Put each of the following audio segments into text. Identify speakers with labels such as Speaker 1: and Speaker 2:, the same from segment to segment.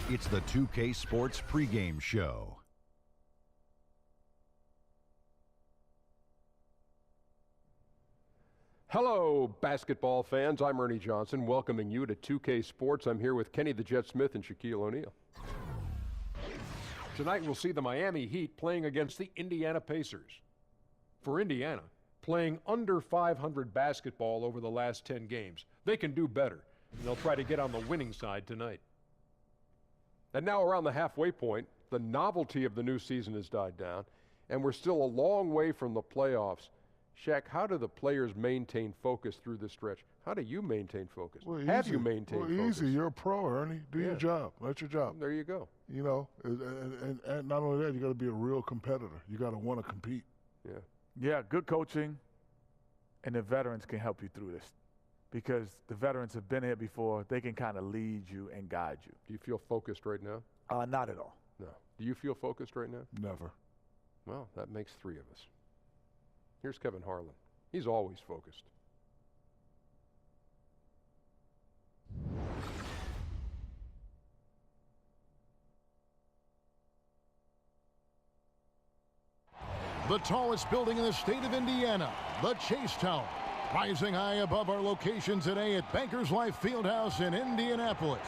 Speaker 1: It's the 2K Sports pregame show.
Speaker 2: Hello, basketball fans. I'm Ernie Johnson, welcoming you to 2K Sports. I'm here with Kenny the Jet Smith and Shaquille O'Neal. Tonight we'll see the Miami Heat playing against the Indiana Pacers. For Indiana, playing under 500 basketball over the last 10 games, they can do better, and they'll try to get on the winning side tonight. And now around the halfway point, the novelty of the new season has died down, and we're still a long way from the playoffs. Shaq, how do the players maintain focus through this stretch? How do you maintain focus?
Speaker 3: Have
Speaker 2: you maintained focus?
Speaker 3: Easy. You're a pro, Ernie. Do your job. That's your job.
Speaker 2: There you go.
Speaker 3: You know, and not only that, you got to be a real competitor. You got to want to compete.
Speaker 4: Yeah, good coaching, and the veterans can help you through this. Because the veterans have been here before, they can kind of lead you and guide you.
Speaker 2: Do you feel focused right now?
Speaker 4: Not at all.
Speaker 2: No. Do you feel focused right now?
Speaker 3: Never.
Speaker 2: Well, that makes three of us. Here's Kevin Harlan. He's always focused.
Speaker 5: The tallest building in the state of Indiana, the Chase Tower, rising high above our location today at Bankers Life Fieldhouse in Indianapolis.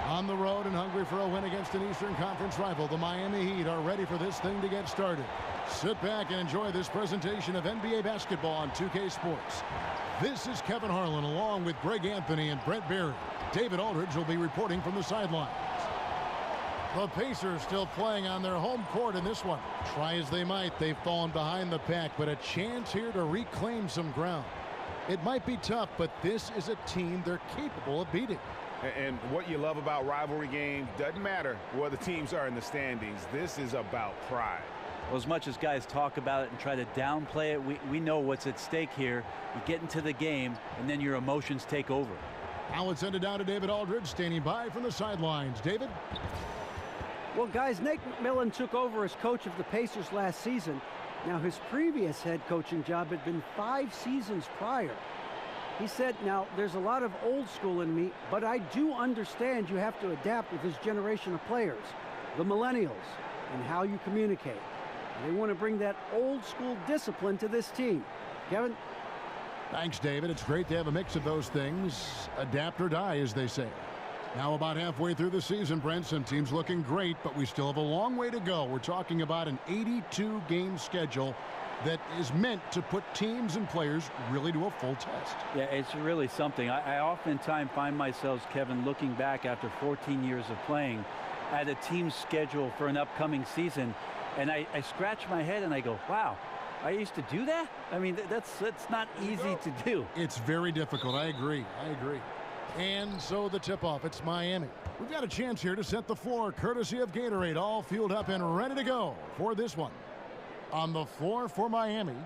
Speaker 5: On the road and hungry for a win against an Eastern Conference rival, the Miami Heat are ready for this thing to get started. Sit back and enjoy this presentation of NBA basketball on 2K Sports. This is Kevin Harlan along with Greg Anthony and Brent Berry. David Aldridge will be reporting from the sidelines. The Pacers still playing on their home court in this one. Try as they might, they've fallen behind the pack, but a chance here to reclaim some ground. It might be tough, but this is a team they're capable of beating.
Speaker 6: And what you love about rivalry games, doesn't matter where the teams are in the standings. This is about pride.
Speaker 7: Well, as much as guys talk about it and try to downplay it, we know what's at stake here. You get into the game, and then your emotions take over.
Speaker 5: Now it's sent it down to David Aldridge, standing by from the sidelines. David?
Speaker 8: Well, guys, Nate McMillan took over as coach of the Pacers last season. Now, his previous head coaching job had been 5 seasons prior. He said, now, there's a lot of old school in me, but I do understand you have to adapt with this generation of players, the millennials, and how you communicate. They want to bring that old school discipline to this team. Kevin?
Speaker 5: Thanks, David. It's great to have a mix of those things. Adapt or die, as they say. Now about halfway through the season, Brent, some teams looking great, but we still have a long way to go. We're talking about an 82-game schedule that is meant to put teams and players really to a full test.
Speaker 7: Yeah, it's really something. I oftentimes find myself, Kevin, looking back after 14 years of playing at a team's schedule for an upcoming season, and I scratch my head and I go, wow, I used to do that? I mean, that's not easy to do.
Speaker 5: It's very difficult. I agree. And so the tip-off, it's Miami. We've got a chance here to set the floor, courtesy of Gatorade, all fueled up and ready to go for this one. On the floor for Miami,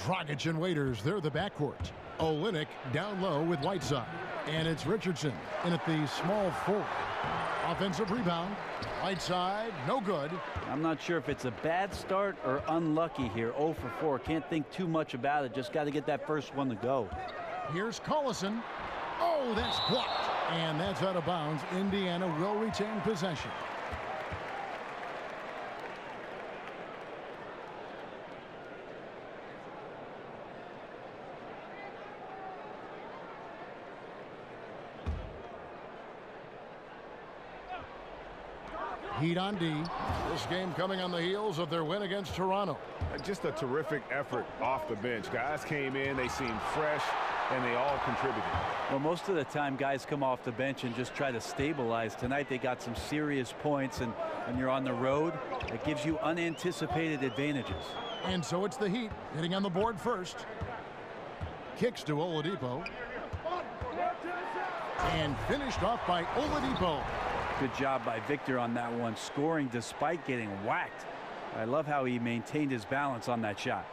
Speaker 5: Dragic and Waiters, they're the backcourt. Olynyk down low with Whiteside. And it's Richardson in at the small forward. Offensive rebound. Whiteside, no good.
Speaker 7: I'm not sure if it's a bad start or unlucky here. 0 for 4. Can't think too much about it. Just got to get that first one to go.
Speaker 5: Here's Collison. Oh, that's blocked. And that's out of bounds. Indiana will retain possession. Heat on D. This game coming on the heels of their win against Toronto.
Speaker 6: Just a terrific effort off the bench. Guys came in, they seemed fresh, and they all contributed.
Speaker 7: Well, most of the time, guys come off the bench and just try to stabilize. Tonight, they got some serious points, and when you're on the road, it gives you unanticipated advantages.
Speaker 5: And so it's the Heat hitting on the board first. Kicks to Oladipo. And finished off by Oladipo.
Speaker 7: Good job by Victor on that one, scoring despite getting whacked. I love how he maintained his balance on that shot.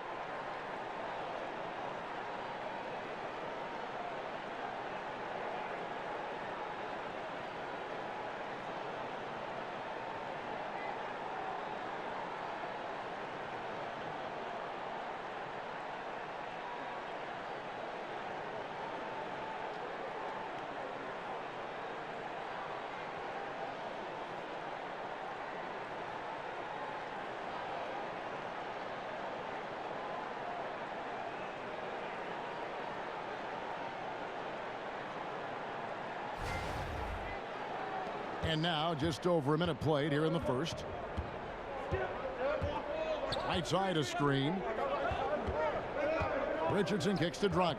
Speaker 5: And now just over a minute played here in the first. Right side a screen. Richardson kicks to Dragic.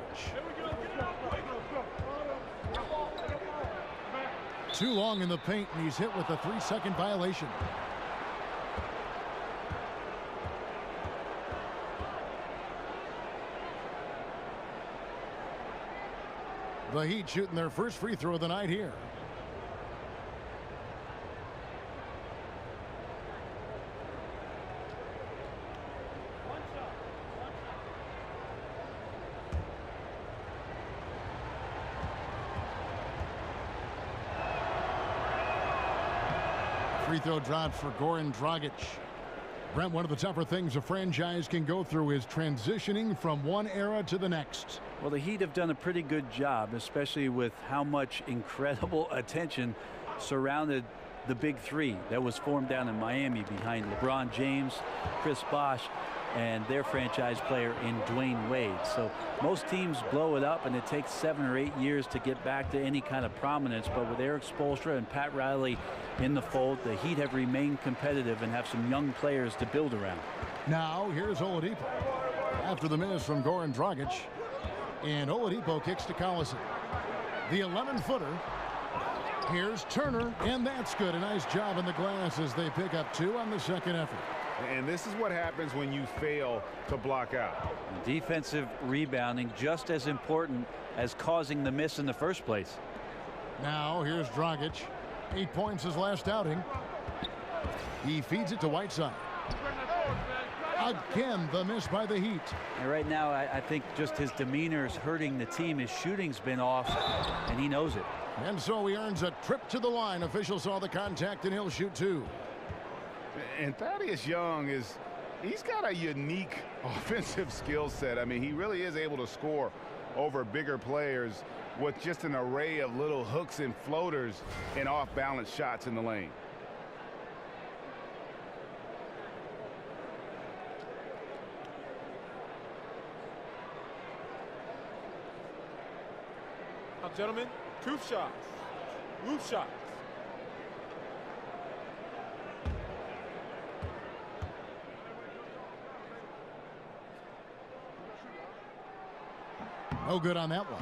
Speaker 5: Too long in the paint, and he's hit with a 3-second violation. The Heat shooting their first free throw of the night here. Free throw drops for Goran Dragic. Brent, one of the tougher things a franchise can go through is transitioning from one era to the next.
Speaker 7: Well, the Heat have done a pretty good job, especially with how much incredible attention surrounded the big three that was formed down in Miami behind LeBron James, Chris Bosh, and their franchise player in Dwayne Wade. So most teams blow it up, and it takes 7 or 8 years to get back to any kind of prominence. But with Eric Spoelstra and Pat Riley in the fold, the Heat have remained competitive and have some young players to build around.
Speaker 5: Now here's Oladipo after the miss from Goran Dragic, and Oladipo kicks to Collison. The 11-footer. Here's Turner, and that's good. A nice job in the glass as they pick up 2 on the second effort.
Speaker 6: And this is what happens when you fail to block out.
Speaker 7: Defensive rebounding just as important as causing the miss in the first place.
Speaker 5: Now here's Dragic. 8 points his last outing. He feeds it to Whiteside. Again, the miss by the Heat.
Speaker 7: And right now, I think just his demeanor is hurting the team. His shooting's been off, and he knows it.
Speaker 5: And so he earns a trip to the line. Officials saw the contact, and he'll shoot 2.
Speaker 6: And Thaddeus Young he's got a unique offensive skill set. I mean, he really is able to score over bigger players with just an array of little hooks and floaters and off-balance shots in the lane.
Speaker 9: Now, gentlemen, truth shots, roof shots.
Speaker 5: No good on that one.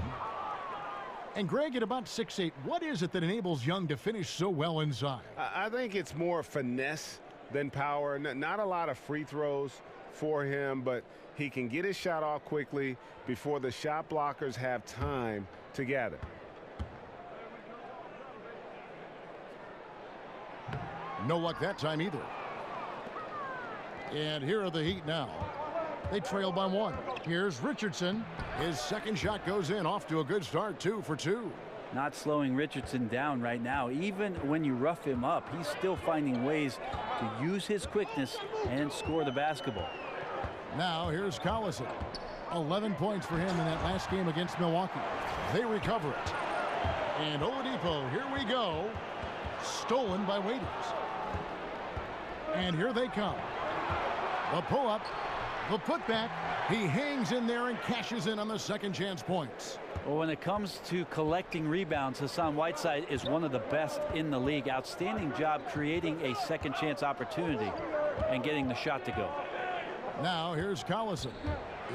Speaker 5: And Greg, at about 6'8", what is it that enables Young to finish so well inside?
Speaker 6: I think it's more finesse than power. Not a lot of free throws for him, but he can get his shot off quickly before the shot blockers have time to gather.
Speaker 5: No luck that time either. And here are the Heat now. They trail by 1. Here's Richardson. His second shot goes in, off to a good start, 2 for 2.
Speaker 7: Not slowing Richardson down right now. Even when you rough him up, he's still finding ways to use his quickness and score the basketball.
Speaker 5: Now here's Collison. 11 points for him in that last game against Milwaukee. They recover it. And Oladipo, here we go. Stolen by Waiters. And here they come. The pull-up. The putback. He hangs in there and cashes in on the second chance points.
Speaker 7: Well, when it comes to collecting rebounds, Hassan Whiteside is one of the best in the league. Outstanding job creating a second chance opportunity and getting the shot to go.
Speaker 5: Now here's Collison.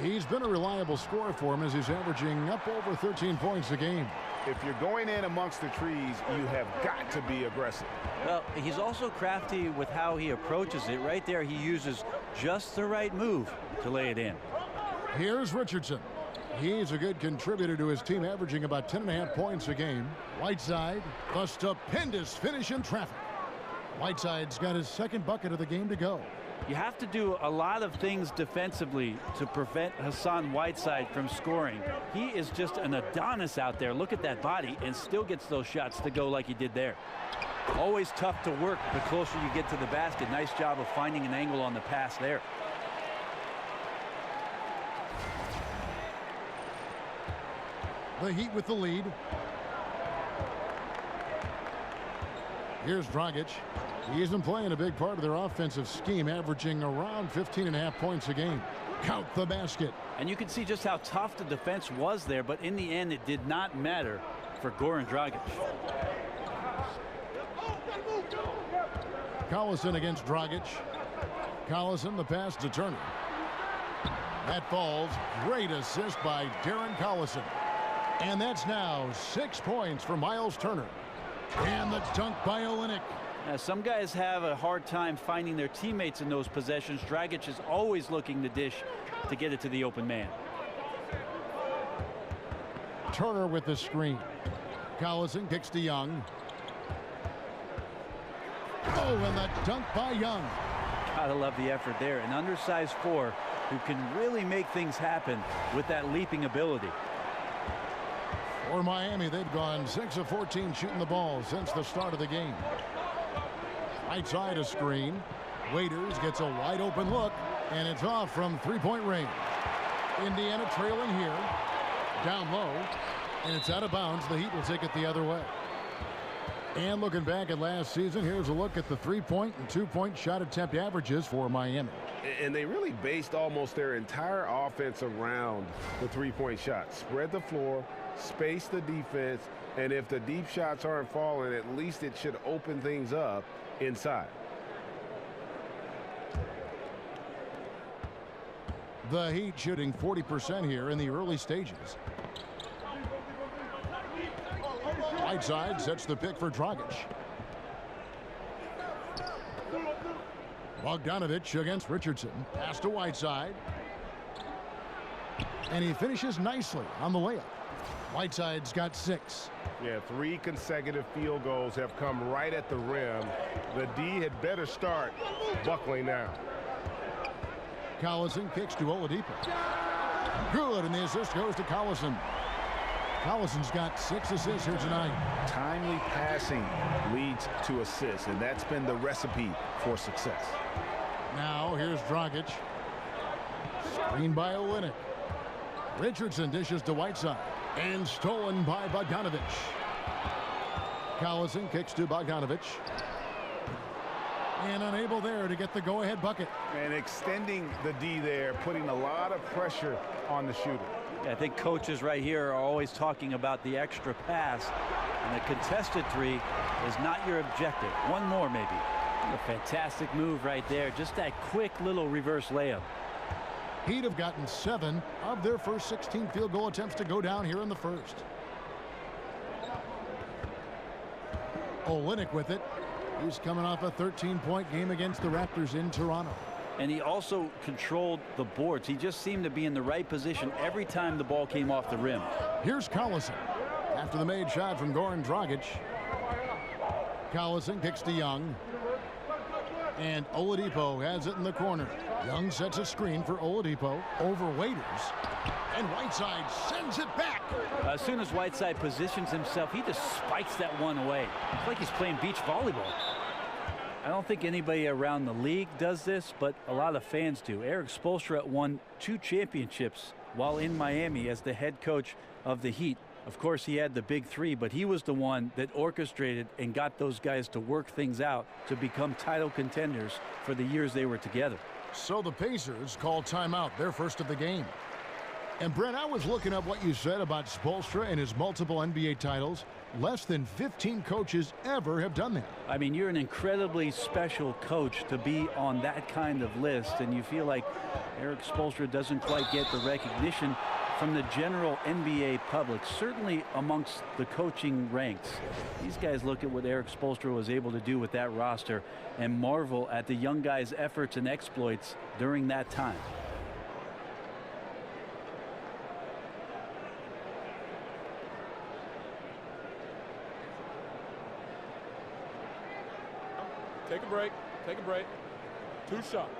Speaker 5: He's been a reliable scorer for him as he's averaging up over 13 points a game.
Speaker 6: If you're going in amongst the trees, you have got to be aggressive.
Speaker 7: Well, he's also crafty with how he approaches it. Right there, he uses just the right move to lay it in.
Speaker 5: Here's Richardson. He's a good contributor to his team, averaging about 10.5 points a game. Whiteside, the stupendous finish in traffic. Whiteside's got his second bucket of the game to go.
Speaker 7: You have to do a lot of things defensively to prevent Hassan Whiteside from scoring. He is just an Adonis out there. Look at that body, and still gets those shots to go like he did there. Always tough to work the closer you get to the basket. Nice job of finding an angle on the pass there.
Speaker 5: The Heat with the lead. Here's Dragic. He isn't playing a big part of their offensive scheme, averaging around 15.5 points a game. Count the basket.
Speaker 7: And you can see just how tough the defense was there, but in the end, it did not matter for Goran Dragic.
Speaker 5: Collison against Dragic. Collison, the pass to Turner. That falls. Great assist by Darren Collison. And that's now 6 points for Miles Turner. And the dunk by Olynyk.
Speaker 7: Some guys have a hard time finding their teammates in those possessions. Dragic is always looking to dish to get it to the open man.
Speaker 5: Turner with the screen. Collison kicks to Young. Oh, and the dunk by Young.
Speaker 7: Gotta love the effort there. An undersized 4 who can really make things happen with that leaping ability.
Speaker 5: For Miami, they've gone 6 of 14 shooting the ball since the start of the game. Right side a screen. Waiters gets a wide open look, and it's off from three-point range. Indiana trailing here. Down low, and it's out of bounds. The Heat will take it the other way. And looking back at last season, here's a look at the 3-point and 2-point shot attempt averages for Miami.
Speaker 6: And they really based almost their entire offense around the 3-point shot. Spread the floor, space the defense, and if the deep shots aren't falling, at least it should open things up inside.
Speaker 5: The Heat shooting 40% here in the early stages. Whiteside sets the pick for Dragic. Bogdanovich against Richardson. Pass to Whiteside. And he finishes nicely on the layup. Whiteside's got 6.
Speaker 6: Yeah, 3 consecutive field goals have come right at the rim. The D had better start buckling now.
Speaker 5: Collison kicks to Oladipo. Good, and the assist goes to Collison. Collison's got 6 assists here tonight.
Speaker 6: Timely passing leads to assists, and that's been the recipe for success.
Speaker 5: Now here's Dragic. Screen by Olynyk. Richardson dishes to Whiteside. And stolen by Bogdanovich. Collison kicks to Bogdanovich. And unable there to get the go-ahead bucket.
Speaker 6: And extending the D there, putting a lot of pressure on the shooter.
Speaker 7: I think coaches right here are always talking about the extra pass, and the contested 3 is not your objective. One more maybe. A fantastic move right there. Just that quick little reverse layup.
Speaker 5: Heat have gotten 7 of their first 16 field goal attempts to go down here in the first. Olynyk with it. He's coming off a 13-point game against the Raptors in Toronto.
Speaker 7: And he also controlled the boards. He just seemed to be in the right position every time the ball came off the rim.
Speaker 5: Here's Collison. After the made shot from Goran Dragic. Collison kicks to Young. And Oladipo has it in the corner. Young sets a screen for Oladipo over Waiters. And Whiteside sends it back.
Speaker 7: As soon as Whiteside positions himself, he just spikes that one away. It's like he's playing beach volleyball. I don't think anybody around the league does this, but a lot of fans do. Eric Spoelstra won 2 championships while in Miami as the head coach of the Heat. Of course, he had the big 3, but he was the one that orchestrated and got those guys to work things out to become title contenders for the years they were together.
Speaker 5: So the Pacers call timeout, their first of the game. And Brent, I was looking up what you said about Spoelstra and his multiple NBA titles. Less than 15 coaches ever have done that.
Speaker 7: I mean, you're an incredibly special coach to be on that kind of list, and you feel like Eric Spoelstra doesn't quite get the recognition from the general NBA public, certainly amongst the coaching ranks. These guys look at what Eric Spoelstra was able to do with that roster and marvel at the young guys' efforts and exploits during that time.
Speaker 9: Take a break. Take a break. 2 shots.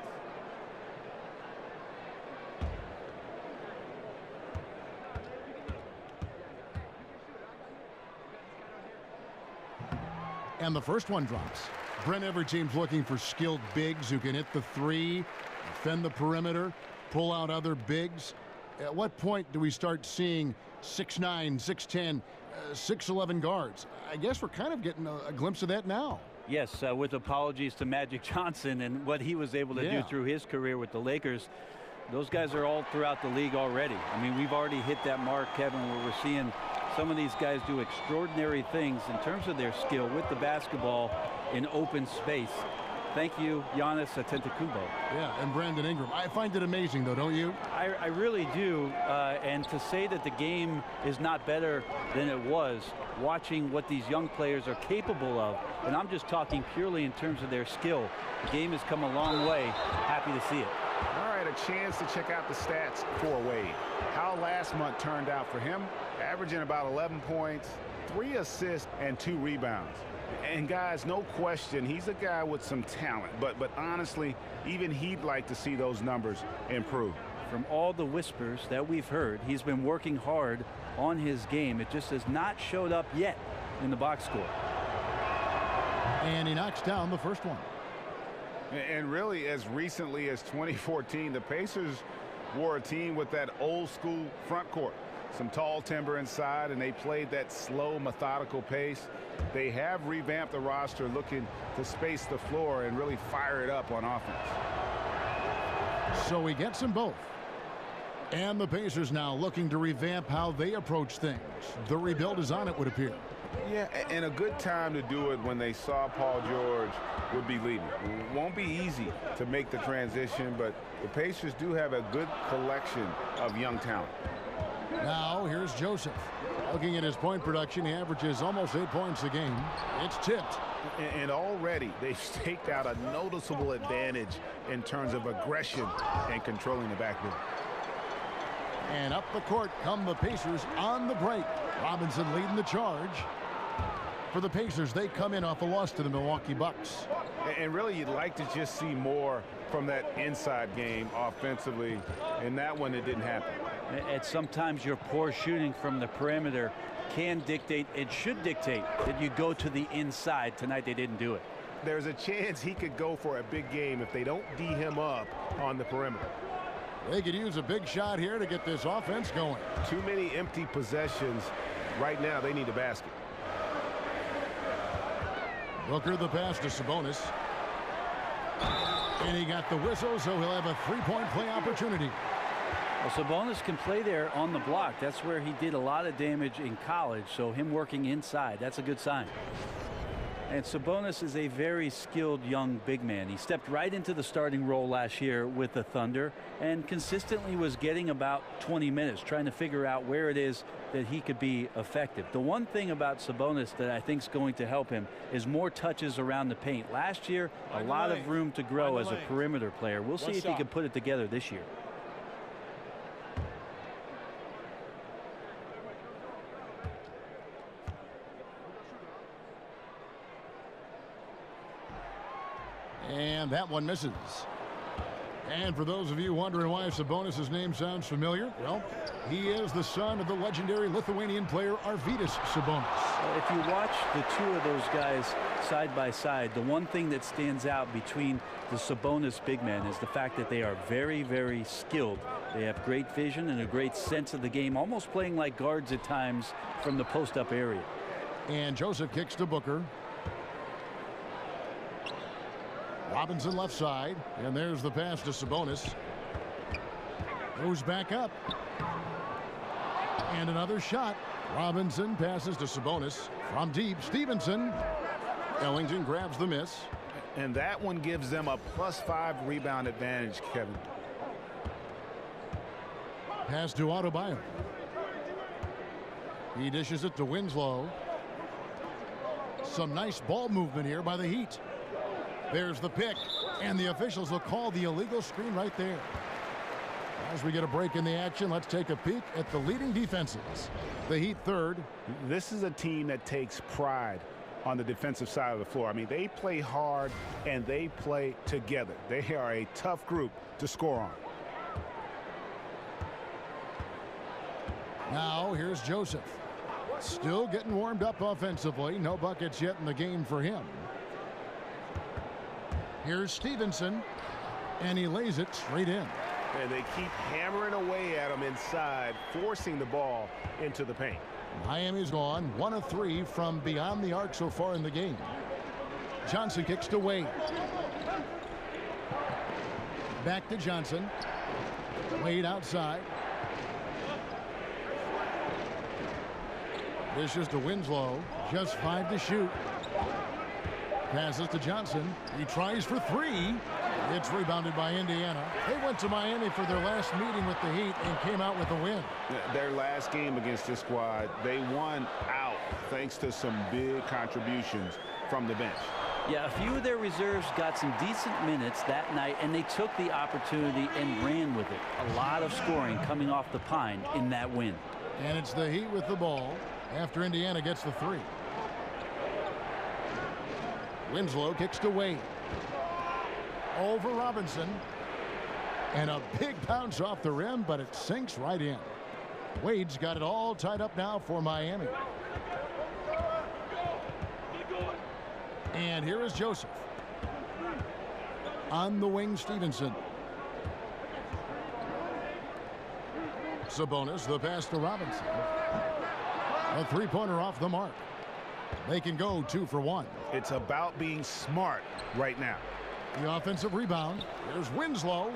Speaker 5: And the first one drops. Brent, every team's looking for skilled bigs who can hit the 3, defend the perimeter, pull out other bigs. At what point do we start seeing 6'9", 6'10", 6'11" guards? I guess we're kind of getting a glimpse of that now.
Speaker 7: Yes, with apologies to Magic Johnson and what he was able to do through his career with the Lakers. Those guys are all throughout the league already. I mean, we've already hit that mark, Kevin, where we're seeing some of these guys do extraordinary things in terms of their skill with the basketball in open space. Thank you, Giannis Antetokounmpo.
Speaker 5: Yeah, and Brandon Ingram. I find it amazing, though, don't you?
Speaker 7: I really do. And to say that the game is not better than it was, watching what these young players are capable of, and I'm just talking purely in terms of their skill. The game has come a long way. Happy to see it.
Speaker 6: All right, a chance to check out the stats for Wade. How last month turned out for him, averaging about 11 points, 3 assists, and 2 rebounds. And guys, no question, he's a guy with some talent, but honestly, even he'd like to see those numbers improve.
Speaker 7: From all the whispers that we've heard, he's been working hard on his game. It just has not showed up yet in the box score.
Speaker 5: And he knocks down the first one.
Speaker 6: And really, as recently as 2014, the Pacers were a team with that old school front court. Some tall timber inside, and they played that slow, methodical pace. They have revamped the roster, looking to space the floor and really fire it up on offense.
Speaker 5: So he gets them both. And the Pacers now looking to revamp how they approach things. The rebuild is on, it would appear.
Speaker 6: Yeah, and a good time to do it when they saw Paul George would be leaving. It won't be easy to make the transition, but the Pacers do have a good collection of young talent.
Speaker 5: Now here's Joseph. Looking at his point production, he averages almost 8 points a game. It's tipped.
Speaker 6: And already they've staked out a noticeable advantage in terms of aggression and controlling the backboard.
Speaker 5: And up the court come the Pacers on the break. Robinson leading the charge. For the Pacers, they come in off a loss to the Milwaukee Bucks.
Speaker 6: And really, you'd like to just see more from that inside game offensively. In that one, it didn't happen.
Speaker 7: And sometimes your poor shooting from the perimeter can dictate, it should dictate, that you go to the inside. Tonight, they didn't do it.
Speaker 6: There's a chance he could go for a big game if they don't D him up on the perimeter.
Speaker 5: They could use a big shot here to get this offense going.
Speaker 6: Too many empty possessions. Right now, they need a basket.
Speaker 5: Booker the pass to Sabonis. And he got the whistle, so he'll have a three-point play opportunity.
Speaker 7: Well, Sabonis can play there on the block. That's where he did a lot of damage in college, so him working inside, that's a good sign. And Sabonis is a very skilled young big man. He stepped right into the starting role last year with the Thunder and consistently was getting about 20 minutes, trying to figure out where it is that he could be effective. The one thing about Sabonis that I think is going to help him is more touches around the paint. Last year, a lot of room to grow as a perimeter player. We'll see if he can put it together this year.
Speaker 5: And that one misses. And for those of you wondering why Sabonis' name sounds familiar, well, he is the son of the legendary Lithuanian player Arvydas Sabonis.
Speaker 7: If you watch the two of those guys side by side, the one thing that stands out between the Sabonis big men is the fact that they are very, very skilled. They have great vision and a great sense of the game, almost playing like guards at times from the post-up area.
Speaker 5: And Joseph kicks to Booker. Robinson left side, and there's the pass to Sabonis. Goes back up. And another shot. Robinson passes to Sabonis from deep. Stevenson. Ellington grabs the miss.
Speaker 6: And that one gives them a +5 rebound advantage, Kevin.
Speaker 5: Pass to Adebayo. He dishes it to Winslow. Some nice ball movement here by the Heat. There's the pick, and the officials will call the illegal screen right there. As we get a break in the action, let's take a peek at the leading defenses. The Heat third.
Speaker 6: This is a team that takes pride on the defensive side of the floor. I mean, they play hard, and they play together. They are a tough group to score on.
Speaker 5: Now, here's Joseph. Still getting warmed up offensively. No buckets yet in the game for him. Here's Stevenson, and he lays it straight in.
Speaker 6: And they keep hammering away at him inside, forcing the ball into the paint.
Speaker 5: Miami's gone 1 of 3 from beyond the arc so far in the game. Johnson kicks to Wade. Back to Johnson. Wade outside. Dishes to Winslow. Just 5 to shoot. Passes to Johnson. He tries for three. It's rebounded by Indiana. They went to Miami for their last meeting with the Heat and came out with a win.
Speaker 6: Their last game against this squad, they won out thanks to some big contributions from the bench.
Speaker 7: Yeah, a few of their reserves got some decent minutes that night, and they took the opportunity and ran with it. A lot of scoring coming off the pine in that win.
Speaker 5: And it's the Heat with the ball after Indiana gets the three. Winslow kicks to Wade. Over Robinson. And a big bounce off the rim, but it sinks right in. Wade's got it all tied up now for Miami. And here is Joseph. On the wing, Stevenson. Sabonis, the pass to Robinson. A three-pointer off the mark. They can go 2 for 1.
Speaker 6: It's about being smart right now.
Speaker 5: The offensive rebound. There's Winslow.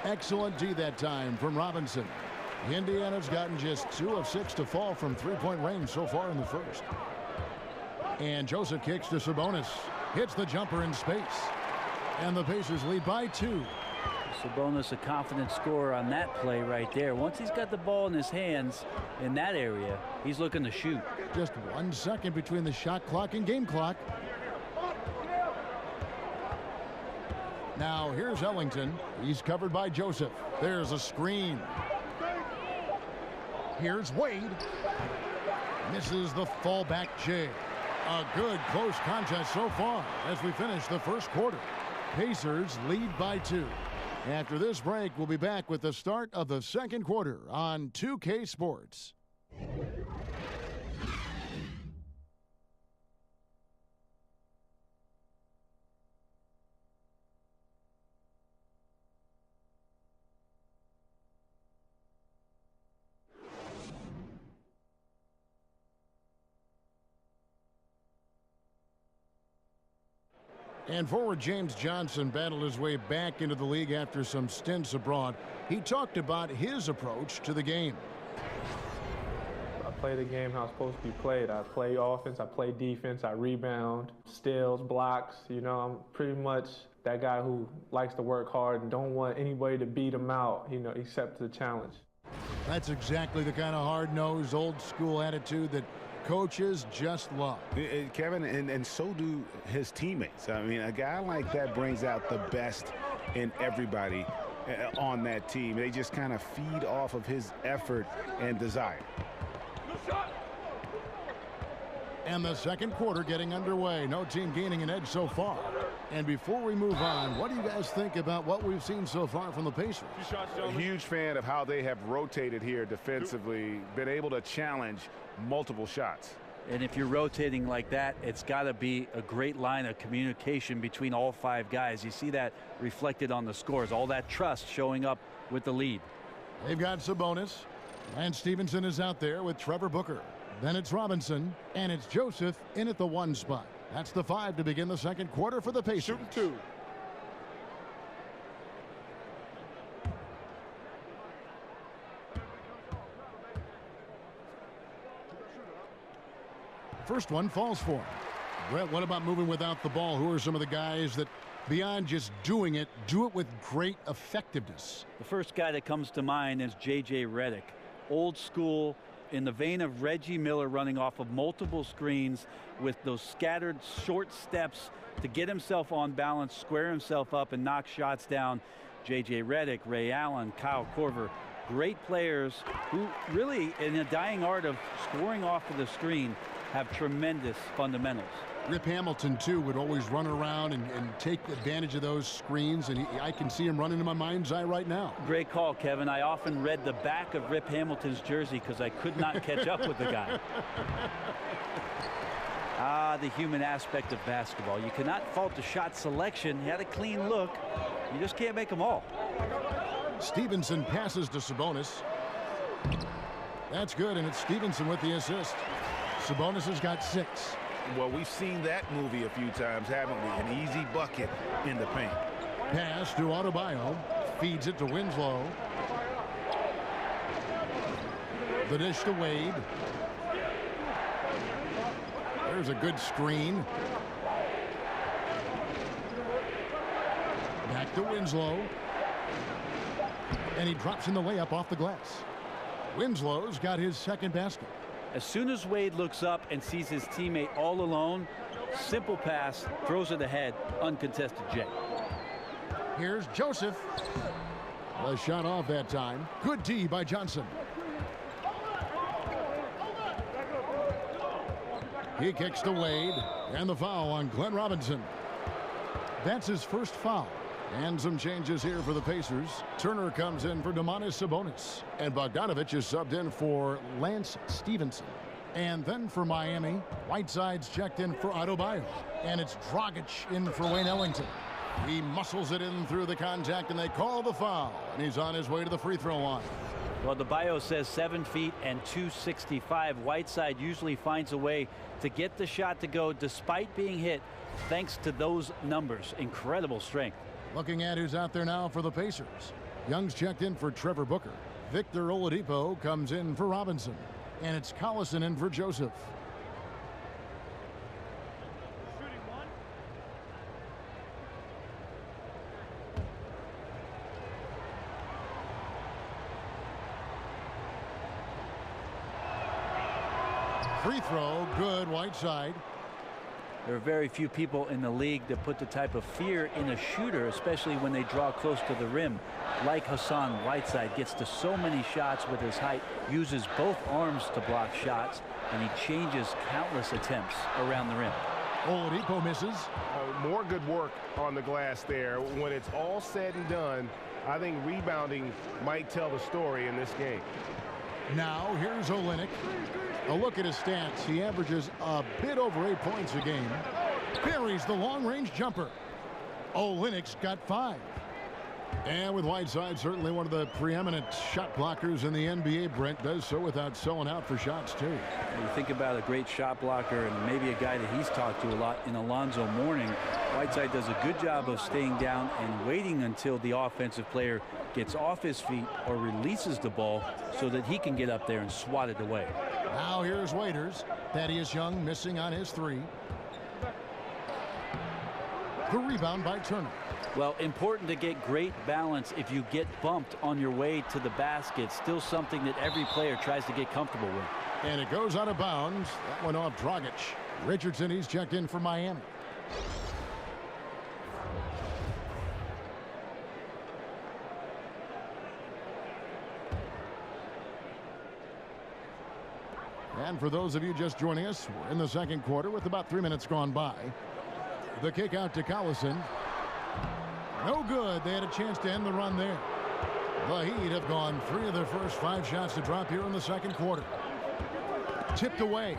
Speaker 5: Excellent D that time from Robinson. Indiana's gotten just 2 of 6 to fall from three-point range so far in the first. And Joseph kicks to Sabonis. Hits the jumper in space. And the Pacers lead by 2.
Speaker 7: Sabonis, a confident scorer on that play right there. Once he's got the ball in his hands in that area, he's looking to shoot.
Speaker 5: Just 1 second between the shot clock and game clock. Now here's Ellington. He's covered by Joseph. There's a screen. Here's Wade. Misses the fallback J. A good close contest so far as we finish the first quarter. Pacers lead by 2. After this break, we'll be back with the start of the second quarter on 2K Sports. And forward James Johnson battled his way back into the league after some stints abroad. He talked about his approach to the game.
Speaker 9: I play the game how it's supposed to be played. I play offense, I play defense, I rebound, steals, blocks. You know, I'm pretty much that guy who likes to work hard and don't want anybody to beat him out, you know, except the challenge.
Speaker 5: That's exactly the kind of hard-nosed, old-school attitude that coaches just love.
Speaker 6: Kevin, and so do his teammates. I mean, a guy like that brings out the best in everybody on that team. They just kind of feed off of his effort and desire.
Speaker 5: And the second quarter getting underway. No team gaining an edge so far. And before we move on, what do you guys think about what we've seen so far from the Pacers?
Speaker 6: A huge fan of how they have rotated here defensively, been able to challenge multiple shots.
Speaker 7: And if you're rotating like that, it's got to be a great line of communication between all 5 guys. You see that reflected on the scores, all that trust showing up with the lead.
Speaker 5: They've got Sabonis, and Stevenson is out there with Trevor Booker. Then it's Robinson, and it's Joseph in at the 1 spot. That's the 5 to begin the second quarter for the Pacers.
Speaker 9: Shooting 2.
Speaker 5: First one falls for him. Brett, what about moving without the ball? Who are some of the guys that, beyond just doing it, do it with great effectiveness?
Speaker 7: The first guy that comes to mind is J.J. Redick. Old school, in the vein of Reggie Miller, running off of multiple screens with those scattered short steps to get himself on balance, square himself up, and knock shots down. J.J. Redick, Ray Allen, Kyle Korver, great players who really, in the dying art of scoring off of the screen, have tremendous fundamentals.
Speaker 5: Rip Hamilton, too, would always run around and take advantage of those screens, and I can see him running in my mind's eye right now.
Speaker 7: Great call, Kevin. I often read the back of Rip Hamilton's jersey because I could not catch up with the guy. The human aspect of basketball. You cannot fault the shot selection. He had a clean look. You just can't make them all.
Speaker 5: Stevenson passes to Sabonis. That's good, and it's Stevenson with the assist. Sabonis has got 6.
Speaker 6: Well, we've seen that movie a few times, haven't we? An easy bucket in the paint.
Speaker 5: Pass to Adebayo. Feeds it to Winslow. The dish to Wade. There's a good screen. to Winslow. And he drops in the layup off the glass. Winslow's got his second basket.
Speaker 7: As soon as Wade looks up and sees his teammate all alone, simple pass, throws it ahead, uncontested J.
Speaker 5: Here's Joseph. The shot off that time. Good D by Johnson. He kicks to Wade, and the foul on Glenn Robinson. That's his first foul. And some changes here for the Pacers. Turner comes in for Domantas Sabonis. And Bogdanovich is subbed in for Lance Stevenson. And then for Miami, Whiteside's checked in for Adebayo. And it's Dragic in for Wayne Ellington. He muscles it in through the contact, and they call the foul. And he's on his way to the free throw line.
Speaker 7: Well, the bio says 7 feet and 265. Whiteside usually finds a way to get the shot to go despite being hit, thanks to those numbers. Incredible strength.
Speaker 5: Looking at who's out there now for the Pacers. Young's checked in for Trevor Booker. Victor Oladipo comes in for Robinson. And it's Collison in for Joseph. Free throw, good, Whiteside.
Speaker 7: There are very few people in the league that put the type of fear in a shooter, especially when they draw close to the rim. Like Hassan Whiteside, gets to so many shots with his height, uses both arms to block shots, and he changes countless attempts around the rim.
Speaker 5: Oladipo misses.
Speaker 10: More good work on the glass there. When it's all said and done, I think rebounding might tell the story in this game.
Speaker 5: Now here's Olynyk. A look at his stats. He averages a bit over 8 points a game. Buries the long-range jumper. Olynyk's got 5. And with Whiteside, certainly one of the preeminent shot blockers in the NBA, Brent does so without selling out for shots, too.
Speaker 7: You think about a great shot blocker and maybe a guy that he's talked to a lot in Alonzo Mourning. Whiteside does a good job of staying down and waiting until the offensive player gets off his feet or releases the ball so that he can get up there and swat it away.
Speaker 5: Now here's Waiters. Thaddeus Young missing on his 3. The rebound by Turner.
Speaker 7: Well, important to get great balance if you get bumped on your way to the basket. Still something that every player tries to get comfortable with.
Speaker 5: And it goes out of bounds. That went off Dragic. Richardson, he's checked in for Miami. And for those of you just joining us, we're in the second quarter with about 3 minutes gone by. The kick out to Collison. No good. They had a chance to end the run there. The Heat have gone 3 of their first 5 shots to drop here in the second quarter. Tipped away.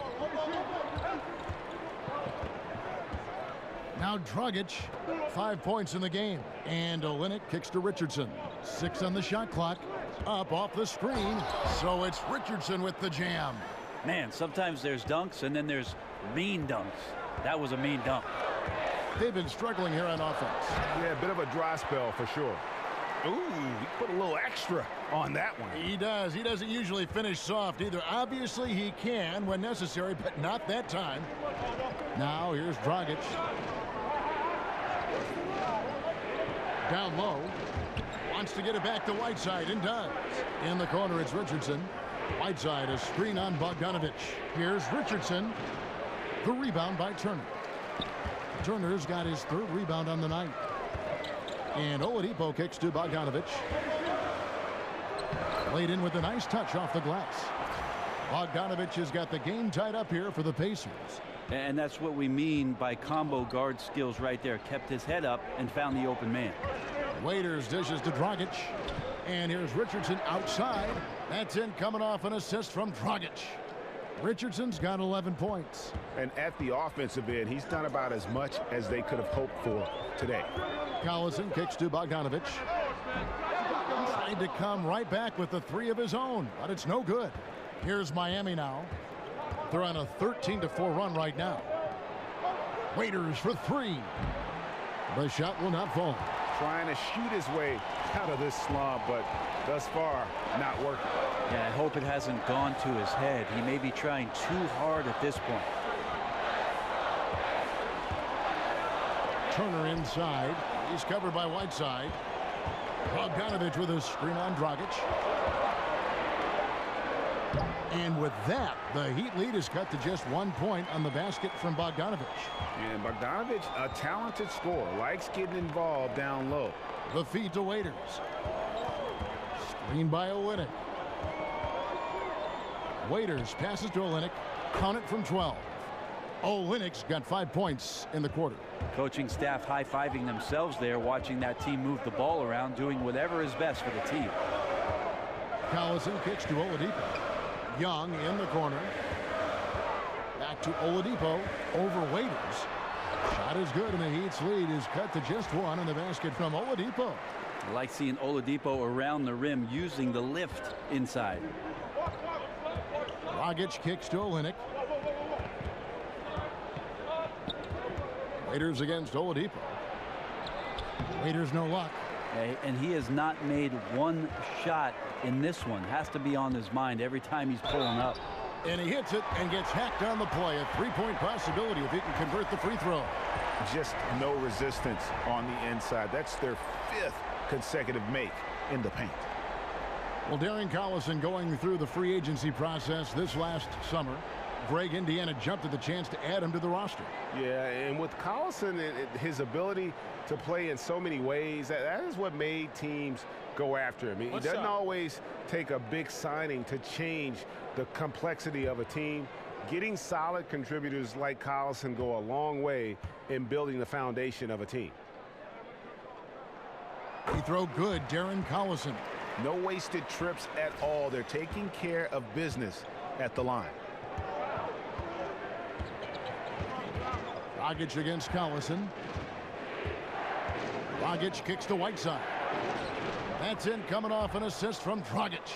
Speaker 5: Now Dragic, 5 points in the game. And Olynyk kicks to Richardson. 6 on the shot clock. Up off the screen. So it's Richardson with the jam.
Speaker 7: Man, sometimes there's dunks and then there's mean dunks. That was a mean dunk.
Speaker 5: They've been struggling here on offense.
Speaker 10: Yeah, a bit of a dry spell for sure. Ooh, he put a little extra on that one.
Speaker 5: He does. He doesn't usually finish soft either. Obviously, he can when necessary, but not that time. Now, here's Dragic. Down low. Wants to get it back to Whiteside and does. In the corner, it's Richardson. Whiteside, a screen on Bogdanovich. Here's Richardson. The rebound by Turner. Turner's got his 3rd rebound on the night. And Oladipo kicks to Bogdanovich. Laid in with a nice touch off the glass. Bogdanovich has got the game tied up here for the Pacers.
Speaker 7: And that's what we mean by combo guard skills right there. Kept his head up and found the open man.
Speaker 5: Waiters dishes to Dragic. And here's Richardson outside. That's in, coming off an assist from Dragic. Richardson's got 11 points.
Speaker 10: And at the offensive end, he's done about as much as they could have hoped for today.
Speaker 5: Collison kicks to Bogdanovich. Tried to come right back with the 3 of his own, but it's no good. Here's Miami now. They're on a 13-4 run right now. Waiters for 3. The shot will not fall.
Speaker 10: Trying to shoot his way out of this slump, but thus far, not working.
Speaker 7: Yeah, I hope it hasn't gone to his head. He may be trying too hard at this point.
Speaker 5: Turner inside. He's covered by Whiteside. Bogdanovich with a screen on Dragic. And with that, the Heat lead is cut to just 1 point on the basket from Bogdanovich.
Speaker 6: And Bogdanovich, a talented scorer, likes getting involved down low.
Speaker 5: The feed to Waiters. Screen by Olynyk. Waiters passes to Olynyk. Count it from 12. Olynyk's got 5 points in the quarter.
Speaker 7: Coaching staff high-fiving themselves there, watching that team move the ball around, doing whatever is best for the team.
Speaker 5: Collison kicks to Oladipo. Young in the corner. Back to Oladipo over Waiters. Shot is good, and the Heat's lead is cut to just 1 on the basket from Oladipo.
Speaker 7: I like seeing Oladipo around the rim using the lift inside.
Speaker 5: Dragic kicks to Olynyk. Waiters against Oladipo. Waiters no luck.
Speaker 7: And he has not made one shot in this one. Has to be on his mind every time he's pulling up.
Speaker 5: And he hits it and gets hacked on the play. A 3-point possibility if he can convert the free throw.
Speaker 6: Just no resistance on the inside. That's their 5th consecutive make in the paint.
Speaker 5: Well, Darren Collison going through the free agency process this last summer. Greg, Indiana jumped at the chance to add him to the roster.
Speaker 10: Yeah, and with Collison, his ability to play in so many ways, that is what made teams go after him. He doesn't always take a big signing to change the complexity of a team. Getting solid contributors like Collison go a long way in building the foundation of a team.
Speaker 5: He throw good, Darren Collison.
Speaker 6: No wasted trips at all. They're taking care of business at the line.
Speaker 5: Dragic against Collison. Dragic kicks to Whiteside. That's in, coming off an assist from Dragic.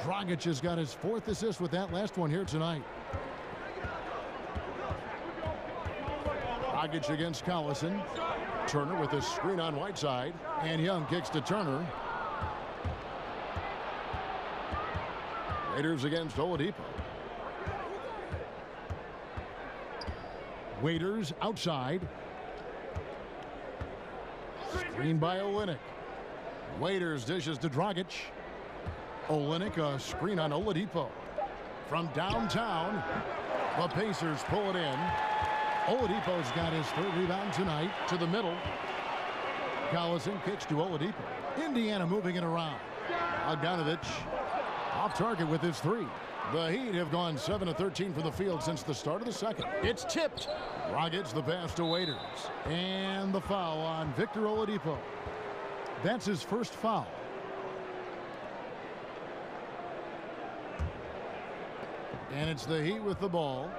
Speaker 5: Dragic has got his 4th assist with that last one here tonight. Dragic against Collison. Turner with a screen on Whiteside. And Young kicks to Turner. Waiters against Oladipo. Waiters outside. Screen by Olynyk. Waiters dishes to Dragic. Olynyk, a screen on Oladipo. From downtown, the Pacers pull it in. Oladipo's got his 3rd rebound tonight. To the middle. Collison kicks to Oladipo. Indiana moving it around. Bogdanovich off target with his 3. The Heat have gone 7 of 13 from the field since the start of the second. It's tipped. Dragic the pass to Waiters. And the foul on Victor Oladipo. That's his 1st foul. And it's the Heat with the ball.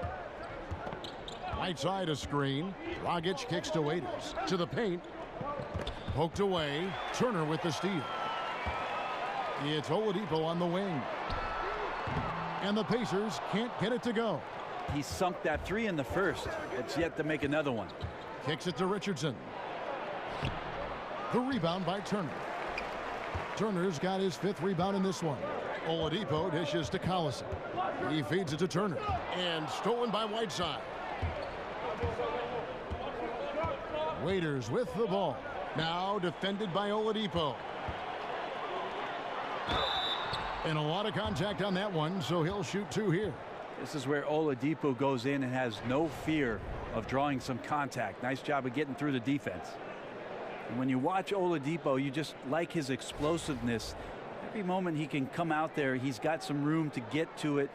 Speaker 5: Right side a screen. Dragic kicks to Waiters. To the paint. Poked away. Turner with the steal. It's Oladipo on the wing. And the Pacers can't get it to go.
Speaker 7: He sunk that 3 in the first. It's yet to make another one.
Speaker 5: Kicks it to Richardson. The rebound by Turner. Turner's got his 5th rebound in this one. Oladipo dishes to Collison. He feeds it to Turner. And stolen by Whiteside. Waiters with the ball. Now defended by Oladipo. And a lot of contact on that one, so he'll shoot 2 here.
Speaker 7: This is where Oladipo goes in and has no fear of drawing some contact. Nice job of getting through the defense. And when you watch Oladipo, you just like his explosiveness. Every moment he can come out there, he's got some room to get to it.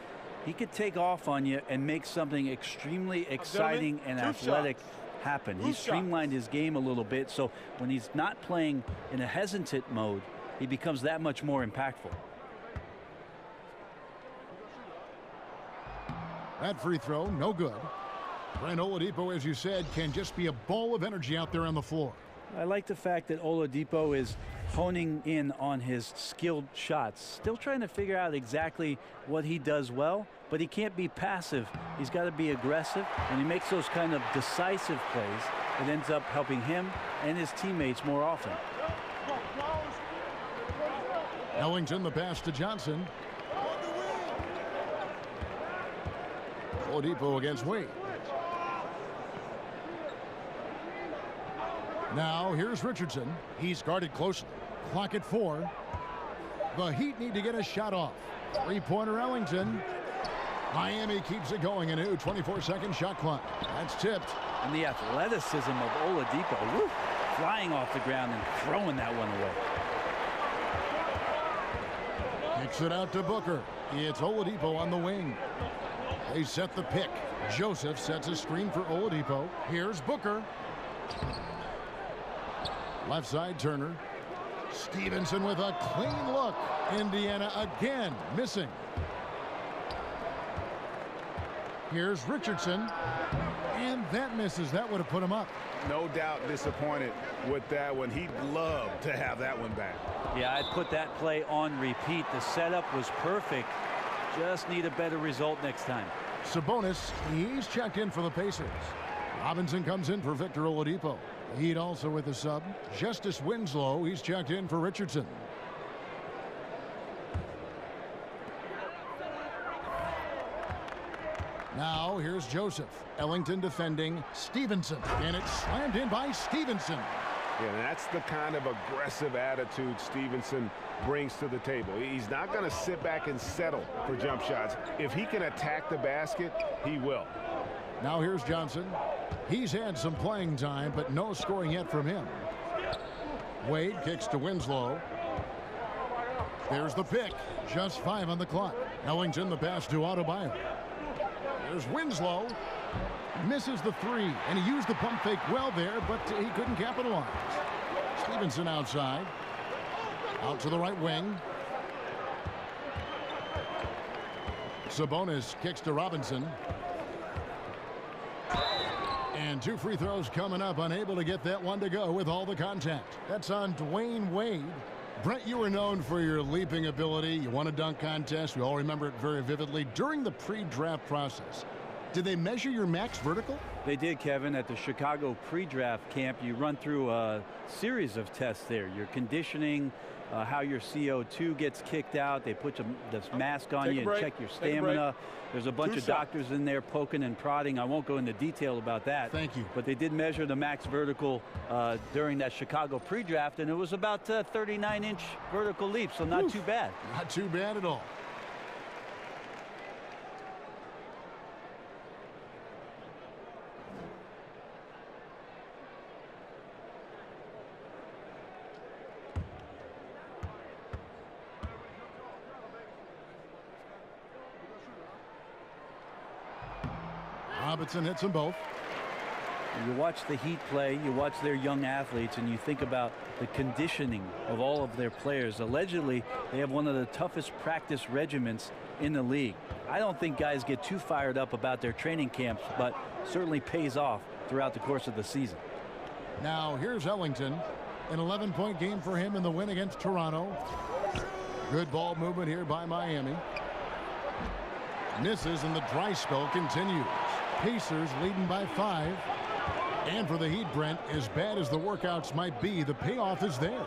Speaker 7: He could take off on you and make something extremely exciting and athletic happen. He's streamlined his game a little bit, so when he's not playing in a hesitant mode, he becomes that much more impactful.
Speaker 5: That free throw, no good. Brent Oladipo, as you said, can just be a ball of energy out there on the floor.
Speaker 7: I like the fact that Oladipo is honing in on his skilled shots. Still trying to figure out exactly what he does well, but he can't be passive. He's got to be aggressive. When he makes those kind of decisive plays, it ends up helping him and his teammates more often.
Speaker 5: Ellington the pass to Johnson. Oladipo against Wade. Now here's Richardson. He's guarded closely. Clock at 4. The Heat need to get a shot off. Three-pointer Ellington. Miami keeps it going. A new 24-second shot clock. That's tipped.
Speaker 7: And the athleticism of Oladipo. Woo, flying off the ground and throwing that one away.
Speaker 5: Kicks it out to Booker. It's Oladipo on the wing. They set the pick. Joseph sets a screen for Oladipo. Here's Booker. Left side Turner. Stevenson with a clean look. Indiana again missing. Here's Richardson. And that misses. That would have put him up.
Speaker 6: No doubt disappointed with that one. He'd love to have that one back.
Speaker 7: Yeah, I'd put that play on repeat. The setup was perfect. Just need a better result next time.
Speaker 5: Sabonis, he's checked in for the Pacers. Robinson comes in for Victor Oladipo. Heat also with a sub. Justice Winslow, he's checked in for Richardson. Now here's Joseph. Ellington defending Stevenson. And it's slammed in by Stevenson.
Speaker 6: Yeah, that's the kind of aggressive attitude Stevenson brings to the table. He's not going to sit back and settle for jump shots. If he can attack the basket, he will.
Speaker 5: Now here's Johnson. He's had some playing time, but no scoring yet from him. Wade kicks to Winslow. There's the pick. Just 5 on the clock. Ellington the pass to Adebayo. There's Winslow. Misses the 3, and he used the pump fake well there, but he couldn't capitalize. Stevenson outside. Out to the right wing. Sabonis kicks to Robinson. And 2 free throws coming up, unable to get that one to go with all the contact. That's on Dwayne Wade. Brent, you were known for your leaping ability. You won a dunk contest. We all remember it very vividly. During the pre-draft process, did they measure your max vertical?
Speaker 7: They did, Kevin. At the Chicago pre-draft camp, you run through a series of tests there. Your conditioning, how your CO2 gets kicked out. They put this mask on you and check your stamina. There's a bunch of doctors in there poking and prodding. I won't go into detail about that.
Speaker 5: Thank you.
Speaker 7: But they did measure the max vertical during that Chicago pre-draft, and it was about 39-inch vertical leap, so not too bad.
Speaker 5: Not too bad at all. Robinson hits them both.
Speaker 7: You watch the Heat play, you watch their young athletes, and you think about the conditioning of all of their players. Allegedly, they have one of the toughest practice regimens in the league. I don't think guys get too fired up about their training camps, but certainly pays off throughout the course of the season.
Speaker 5: Now here's Ellington. An 11-point game for him in the win against Toronto. Good ball movement here by Miami. Misses, and the dry spell continues. Pacers leading by 5. And for the Heat, Brent, as bad as the workouts might be, the payoff is there.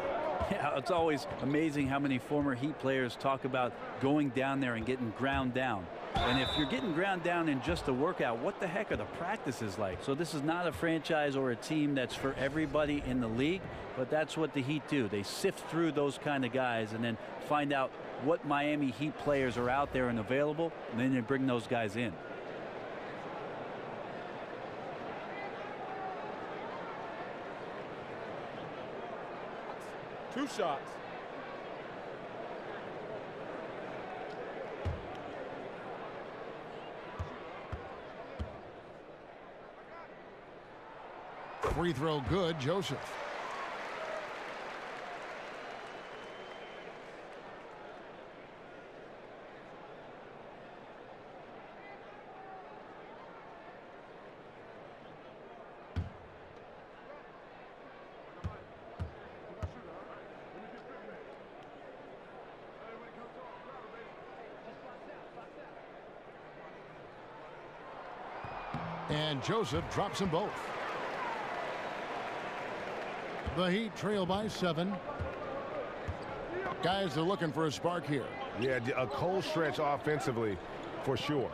Speaker 7: Yeah, it's always amazing how many former Heat players talk about going down there and getting ground down. And if you're getting ground down in just a workout, what the heck are the practices like? So this is not a franchise or a team that's for everybody in the league, but that's what the Heat do. They sift through those kind of guys and then find out what Miami Heat players are out there and available, and then they bring those guys in.
Speaker 11: Two shots.
Speaker 5: Free throw good, Joseph. And Joseph drops them both. The Heat trail by 7. Guys are looking for a spark here.
Speaker 6: Yeah, a cold stretch offensively for sure.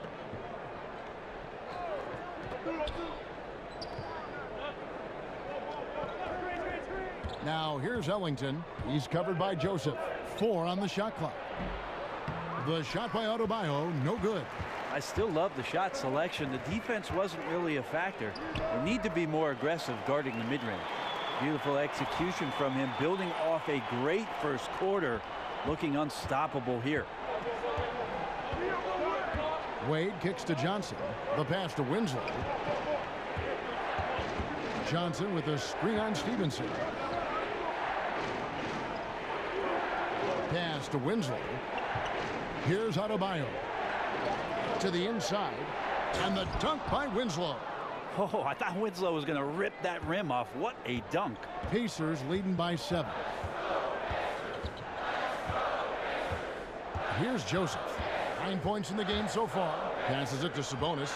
Speaker 5: Now here's Ellington. He's covered by Joseph. 4 on the shot clock. The shot by Adebayo, no good.
Speaker 7: I still love the shot selection. The defense wasn't really a factor. They need to be more aggressive guarding the mid-range. Beautiful execution from him, building off a great first quarter, looking unstoppable here.
Speaker 5: Wade kicks to Johnson. The pass to Winslow. Johnson with a screen on Stevenson. Pass to Winslow. Here's Adebayo. To the inside. And the dunk by Winslow.
Speaker 7: Oh, I thought Winslow was going to rip that rim off. What a dunk.
Speaker 5: Pacers leading by 7. Here's Joseph. 9 points in the game so far. Passes it to Sabonis.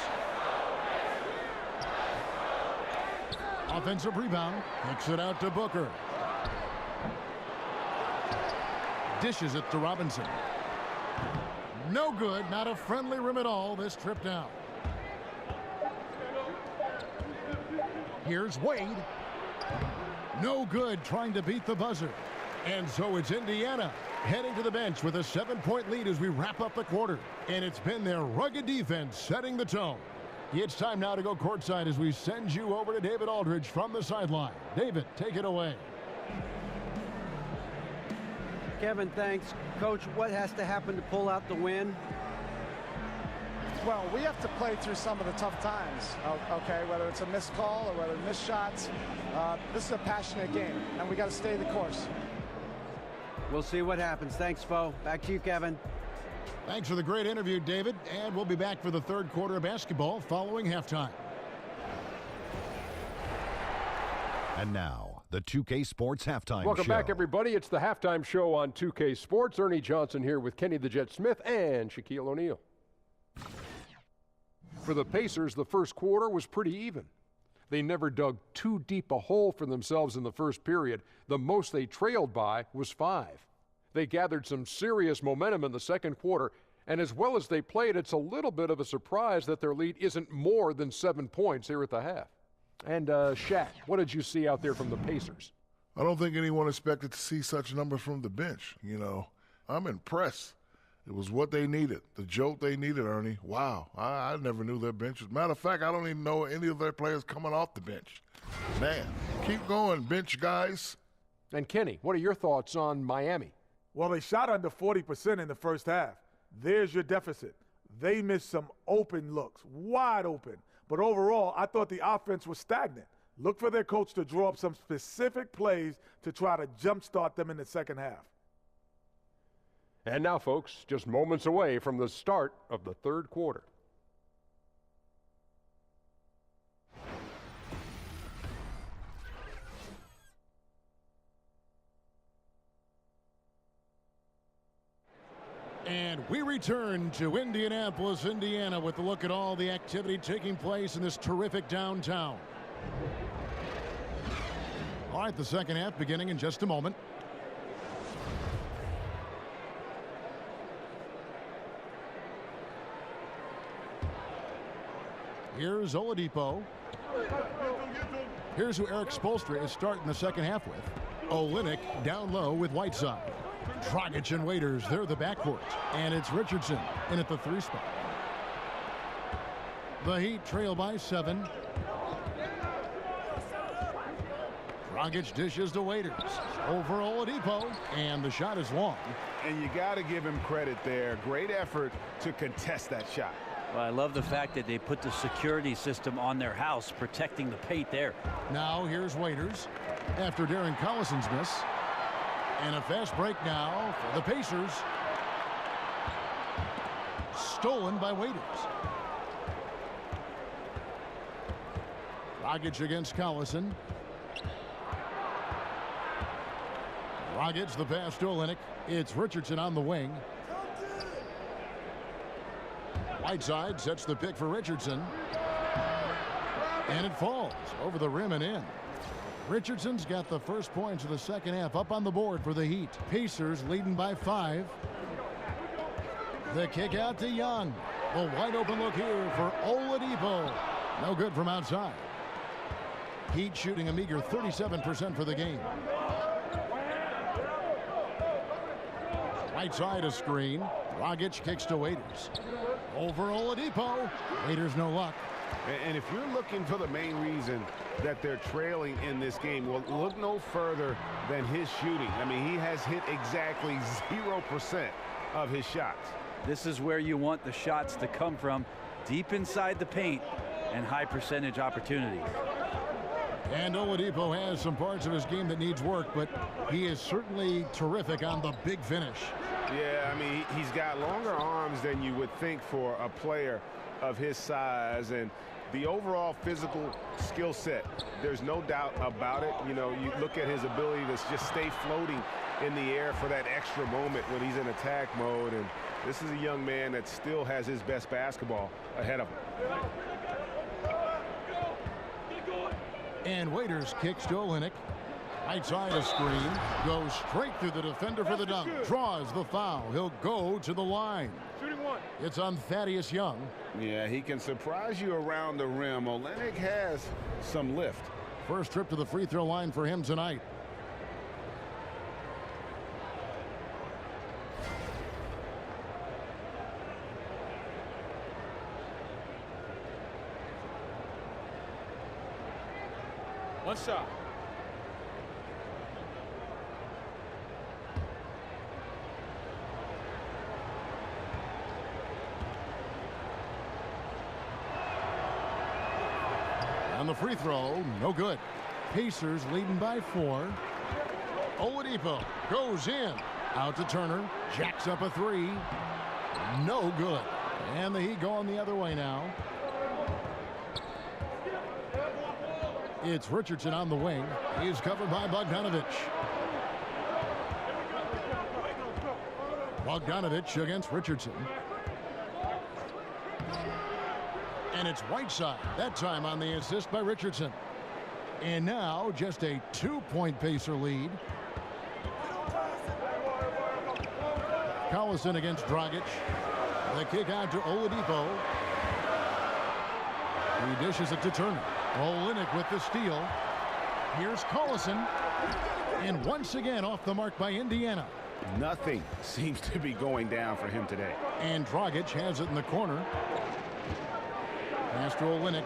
Speaker 5: Offensive rebound. Kicks it out to Booker. Dishes it to Robinson. No good. Not a friendly rim at all this trip down. Here's Wade. No good, trying to beat the buzzer. And so it's Indiana heading to the bench with a 7-point lead as we wrap up the quarter. And it's been their rugged defense setting the tone. It's time now to go courtside as we send you over to David Aldridge from the sideline. David, take it away.
Speaker 8: Kevin, thanks. Coach, what has to happen to pull out the win?
Speaker 11: Well, we have to play through some of the tough times, okay, whether it's a missed call or whether missed shots. This is a passionate game, and we got to stay the course.
Speaker 8: We'll see what happens. Thanks, Bo. Back to you, Kevin.
Speaker 5: Thanks for the great interview, David. And we'll be back for the third quarter of basketball following halftime.
Speaker 1: And now, the 2K Sports Halftime
Speaker 2: Welcome
Speaker 1: Show.
Speaker 2: back, everybody. It's the halftime show on 2K Sports. Ernie Johnson here with Kenny the Jet Smith and Shaquille O'Neal. For the Pacers, the first quarter was pretty even. They never dug too deep a hole for themselves in the first period. The most they trailed by was 5. They gathered some serious momentum in the second quarter, and as well as they played, it's a little bit of a surprise that their lead isn't more than 7 points here at the half. And Shaq, what did you see out there from the Pacers?
Speaker 3: I don't think anyone expected to see such numbers from the bench. You know, I'm impressed. It was what they needed, the jolt they needed, Ernie. Wow, I never knew their bench was. Matter of fact, I don't even know any of their players coming off the bench. Man, keep going, bench guys.
Speaker 2: And Kenny, what are your thoughts on Miami?
Speaker 4: Well, they shot under 40% in the first half. There's your deficit. They missed some open looks, wide open. But overall, I thought the offense was stagnant. Look for their coach to draw up some specific plays to try to jumpstart them in the second half.
Speaker 2: And now, folks, just moments away from the start of the third quarter.
Speaker 5: And we return to Indianapolis, Indiana, with a look at all the activity taking place in this terrific downtown. All right, the second half beginning in just a moment. Here's Oladipo. Here's who Eric Spoelstra is starting the second half with. Olynyk down low with Whiteside. Dragic and Waiters, they're the backcourt. And it's Richardson in at the 3 spot. The Heat trail by 7. Dragic dishes to Waiters. Over Oladipo, and the shot is long.
Speaker 6: And you got to give him credit there. Great effort to contest that shot.
Speaker 7: Well, I love the fact that they put the security system on their house, protecting the paint there.
Speaker 5: Now here's Waiters after Darren Collison's miss. And a fast break now for the Pacers. Stolen by Waiters. Dragic against Collison. Dragic the pass to Olynyk. It's Richardson on the wing. Whiteside sets the pick for Richardson. And it falls over the rim and in. Richardson's got the first points of the second half up on the board for the Heat. Pacers leading by 5. The kick out to Young. A wide open look here for Oladipo. No good from outside. Heat shooting a meager 37% for the game. Right side a screen. Dragic kicks to Waiters. Over Oladipo. Waiters no luck.
Speaker 10: And if you're looking for the main reason that they're trailing in this game, well, look no further than his shooting. I mean, he has hit exactly 0% of his shots.
Speaker 7: This is where you want the shots to come from, deep inside the paint and high percentage opportunities.
Speaker 5: And Oladipo has some parts of his game that needs work, but he is certainly terrific on the big finish.
Speaker 10: Yeah, I mean, he's got longer arms than you would think for a player of his size, and the overall physical skill set, there's no doubt about it. You know, you look at his ability to just stay floating in the air for that extra moment when he's in attack mode, and this is a young man that still has his best basketball ahead of him.
Speaker 5: And Waiters kicks to Olynyk. Right side a screen. Goes straight through the defender for the dunk. Draws the foul. He'll go to the line.
Speaker 2: Shooting one.
Speaker 5: It's on Thaddeus Young.
Speaker 10: Yeah, he can surprise you around the rim. Olynyk has some lift.
Speaker 5: First trip to the free throw line for him tonight.
Speaker 2: One shot.
Speaker 5: On the free throw, no good. Pacers leading by 4. Oladipo goes in. Out to Turner. Jacks up a 3. No good. And the Heat going the other way now. It's Richardson on the wing. He's covered by Bogdanovic. Bogdanovic against Richardson. And it's Whiteside, that time on the assist by Richardson. And now just a 2-point Pacer lead. Collison against Dragic. The kick out to Oladipo. He dishes it to Turner. Olynyk with the steal. Here's Collison. And once again off the mark by Indiana.
Speaker 10: Nothing seems to be going down for him today.
Speaker 5: And Dragic has it in the corner. Pass to Olynyk.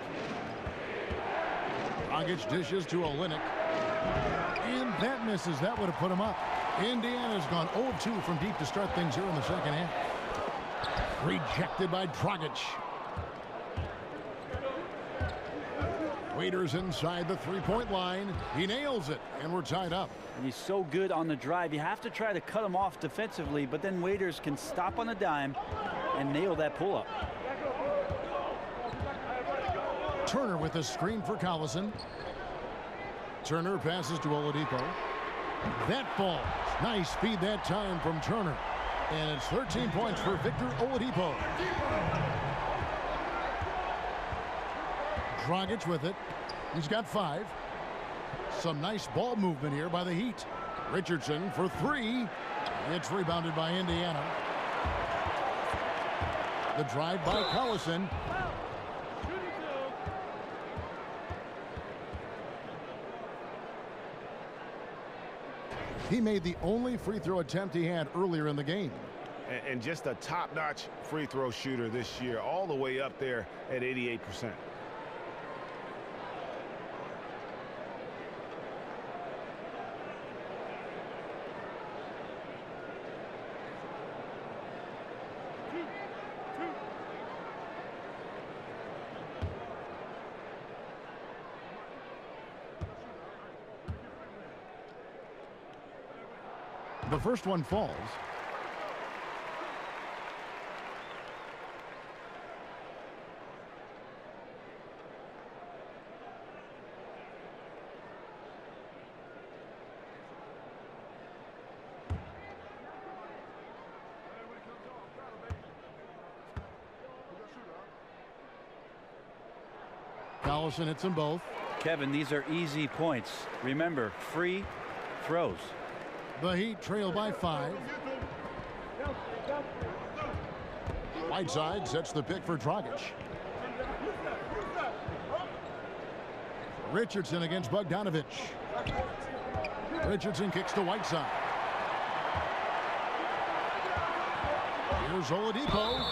Speaker 5: Dragic dishes to Olynyk. And that misses. That would have put him up. Indiana's gone 0-2 from deep to start things here in the second half. Rejected by Dragic. Waiters inside the three-point line. He nails it, and we're tied up.
Speaker 7: And he's so good on the drive. You have to try to cut him off defensively, but then Waiters can stop on a dime and nail that pull-up.
Speaker 5: Turner with a screen for Collison. Turner passes to Oladipo. That ball. Nice speed that time from Turner. And it's 13 points for Victor Oladipo. Dragic with it. He's got 5. Some nice ball movement here by the Heat. Richardson for 3. It's rebounded by Indiana. The drive by Collison. He made the only free throw attempt he had earlier in the game.
Speaker 10: And just a top-notch free throw shooter this year, all the way up there at 88%.
Speaker 5: The first one falls. Collison hits them both.
Speaker 7: Kevin, these are easy points. Remember, free throws.
Speaker 5: The Heat trail by 5. Whiteside sets the pick for Dragic. Richardson against Bogdanovic. Richardson kicks to Whiteside. Here's Oladipo.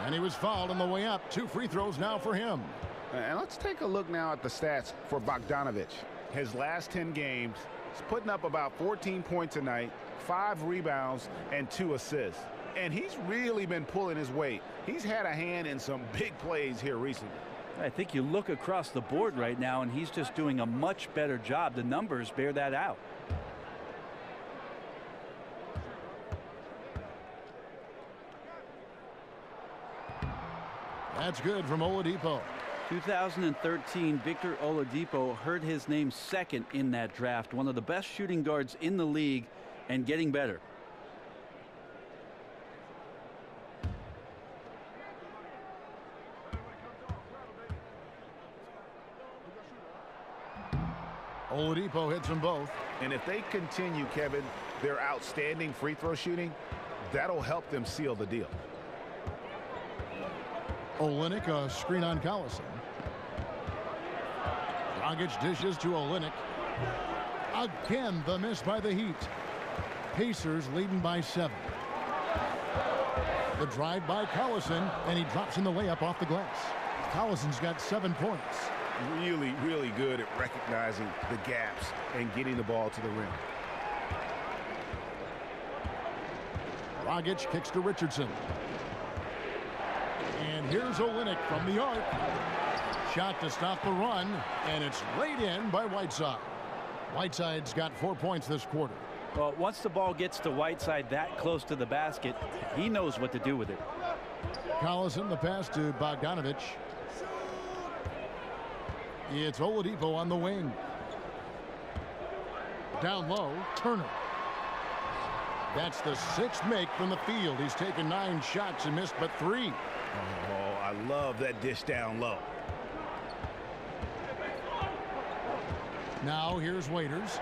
Speaker 5: And he was fouled on the way up. 2 free throws now for him.
Speaker 6: And let's take a look now at the stats for Bogdanovic. His last 10 games, he's putting up about 14 points a night, 5 rebounds, and 2 assists. And he's really been pulling his weight. He's had a hand in some big plays here recently.
Speaker 7: I think you look across the board right now, and he's just doing a much better job. The numbers bear that out.
Speaker 5: That's good from Oladipo.
Speaker 7: 2013, Victor Oladipo heard his name second in that draft. One of the best shooting guards in the league and getting better.
Speaker 5: Oladipo hits them both.
Speaker 6: And if they continue, Kevin, their outstanding free throw shooting, that'll help them seal the deal.
Speaker 5: Olynyk, a screen on Collison. Dragic dishes to Olynyk. Again, the miss by the Heat. Pacers leading by 7. The drive by Collison, and he drops in the layup off the glass. Collison's got 7 points.
Speaker 6: Really, really good at recognizing the gaps and getting the ball to the rim.
Speaker 5: Dragic kicks to Richardson. And here's Olynyk from the arc. Shot to stop the run, and it's laid in by Whiteside. Whiteside's got 4 points this quarter.
Speaker 7: Well, once the ball gets to Whiteside that close to the basket, he knows what to do with it.
Speaker 5: Collison, the pass to Bogdanovic. It's Oladipo on the wing. Down low, Turner. That's the 6th make from the field. He's taken 9 shots and missed but 3.
Speaker 6: Oh, I love that dish down low.
Speaker 5: Now here's Waiters.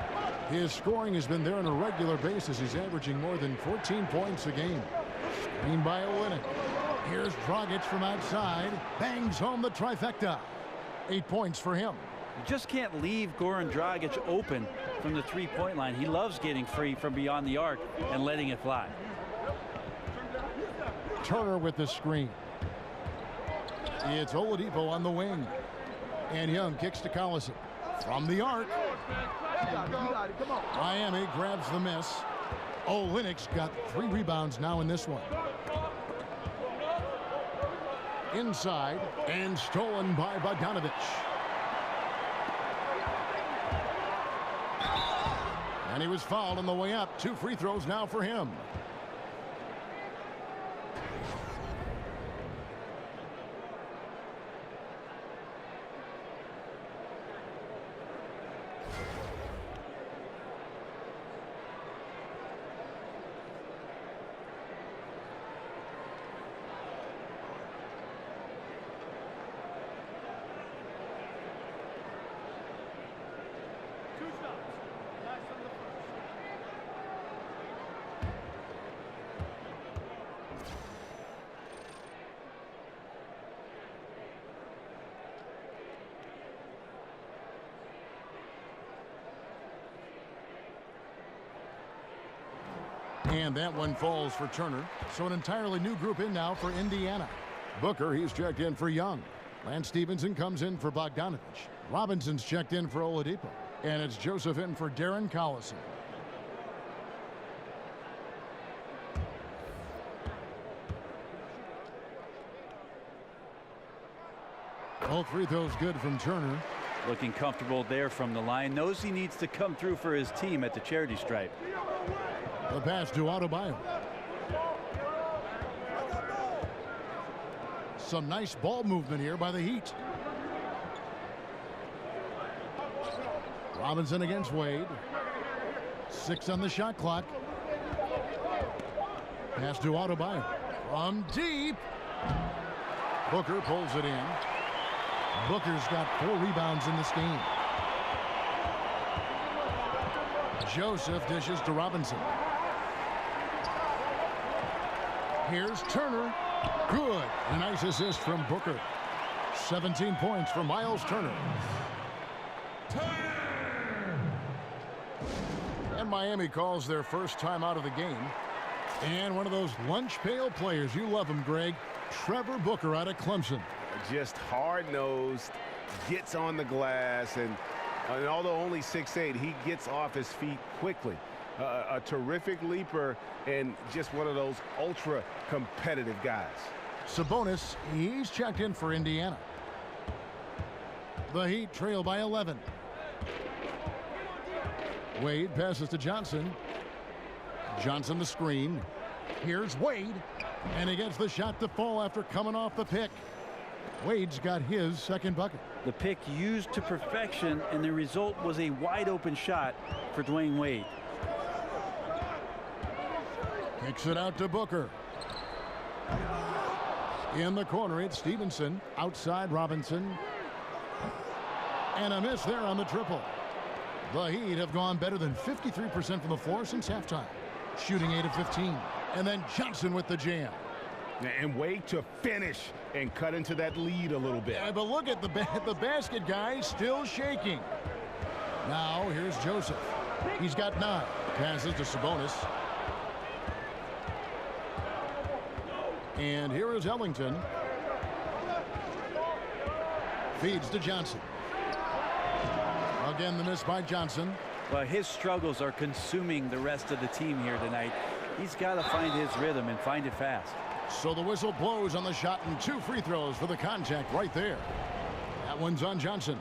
Speaker 5: His scoring has been there on a regular basis. He's averaging more than 14 points a game. Screen by Olynyk. Here's Dragic from outside. Bangs home the trifecta. 8 points for him.
Speaker 7: You just can't leave Goran Dragic open from the 3-point line. He loves getting free from beyond the arc and letting it fly.
Speaker 5: Turner with the screen. It's Oladipo on the wing. And Young kicks to Collison. From the arc. Miami grabs the miss. Olynyk's got 3 rebounds now in this one. Inside and stolen by Bogdanovic. And he was fouled on the way up. 2 free throws now for him. And that one falls for Turner. So an entirely new group in now for Indiana. Booker, he's checked in for Young. Lance Stevenson comes in for Bogdanovic. Robinson's checked in for Oladipo. And it's Joseph in for Darren Collison. All 3 throws good from Turner.
Speaker 7: Looking comfortable there from the line. Knows he needs to come through for his team at the charity stripe.
Speaker 5: The pass to Adebayo. Some nice ball movement here by the Heat. Robinson against Wade. 6 on the shot clock. Pass to Adebayo. From deep. Booker pulls it in. Booker's got 4 rebounds in this game. Joseph dishes to Robinson. Here's Turner. Good. A nice assist from Booker. 17 points for Miles Turner. And Miami calls their first time out of the game. And one of those lunch pail players. You love him, Greg. Trevor Booker out of Clemson.
Speaker 10: Just hard-nosed, gets on the glass, and although only 6'8", he gets off his feet quickly. A terrific leaper and just one of those ultra-competitive guys.
Speaker 5: Sabonis, he's checked in for Indiana. The Heat trail by 11. Wade passes to Johnson. Johnson the screen. Here's Wade. And he gets the shot to fall after coming off the pick. Wade's got his second bucket.
Speaker 7: The pick used to perfection, and the result was a wide-open shot for Dwayne Wade.
Speaker 5: Kicks it out to Booker. In the corner, it's Stevenson. Outside, Robinson. And a miss there on the triple. The Heat have gone better than 53% from the floor since halftime. Shooting 8 of 15. And then Johnson with the jam.
Speaker 10: And Wade to finish and cut into that lead a little bit.
Speaker 5: Yeah, but look at the basket guy still shaking. Now here's Joseph. He's got 9. Passes to Sabonis. And here is Ellington. Feeds to Johnson. Again, the miss by Johnson.
Speaker 7: Well, his struggles are consuming the rest of the team here tonight. He's got to find his rhythm and find it fast.
Speaker 5: So the whistle blows on the shot and 2 free throws for the contact right there. That one's on Johnson.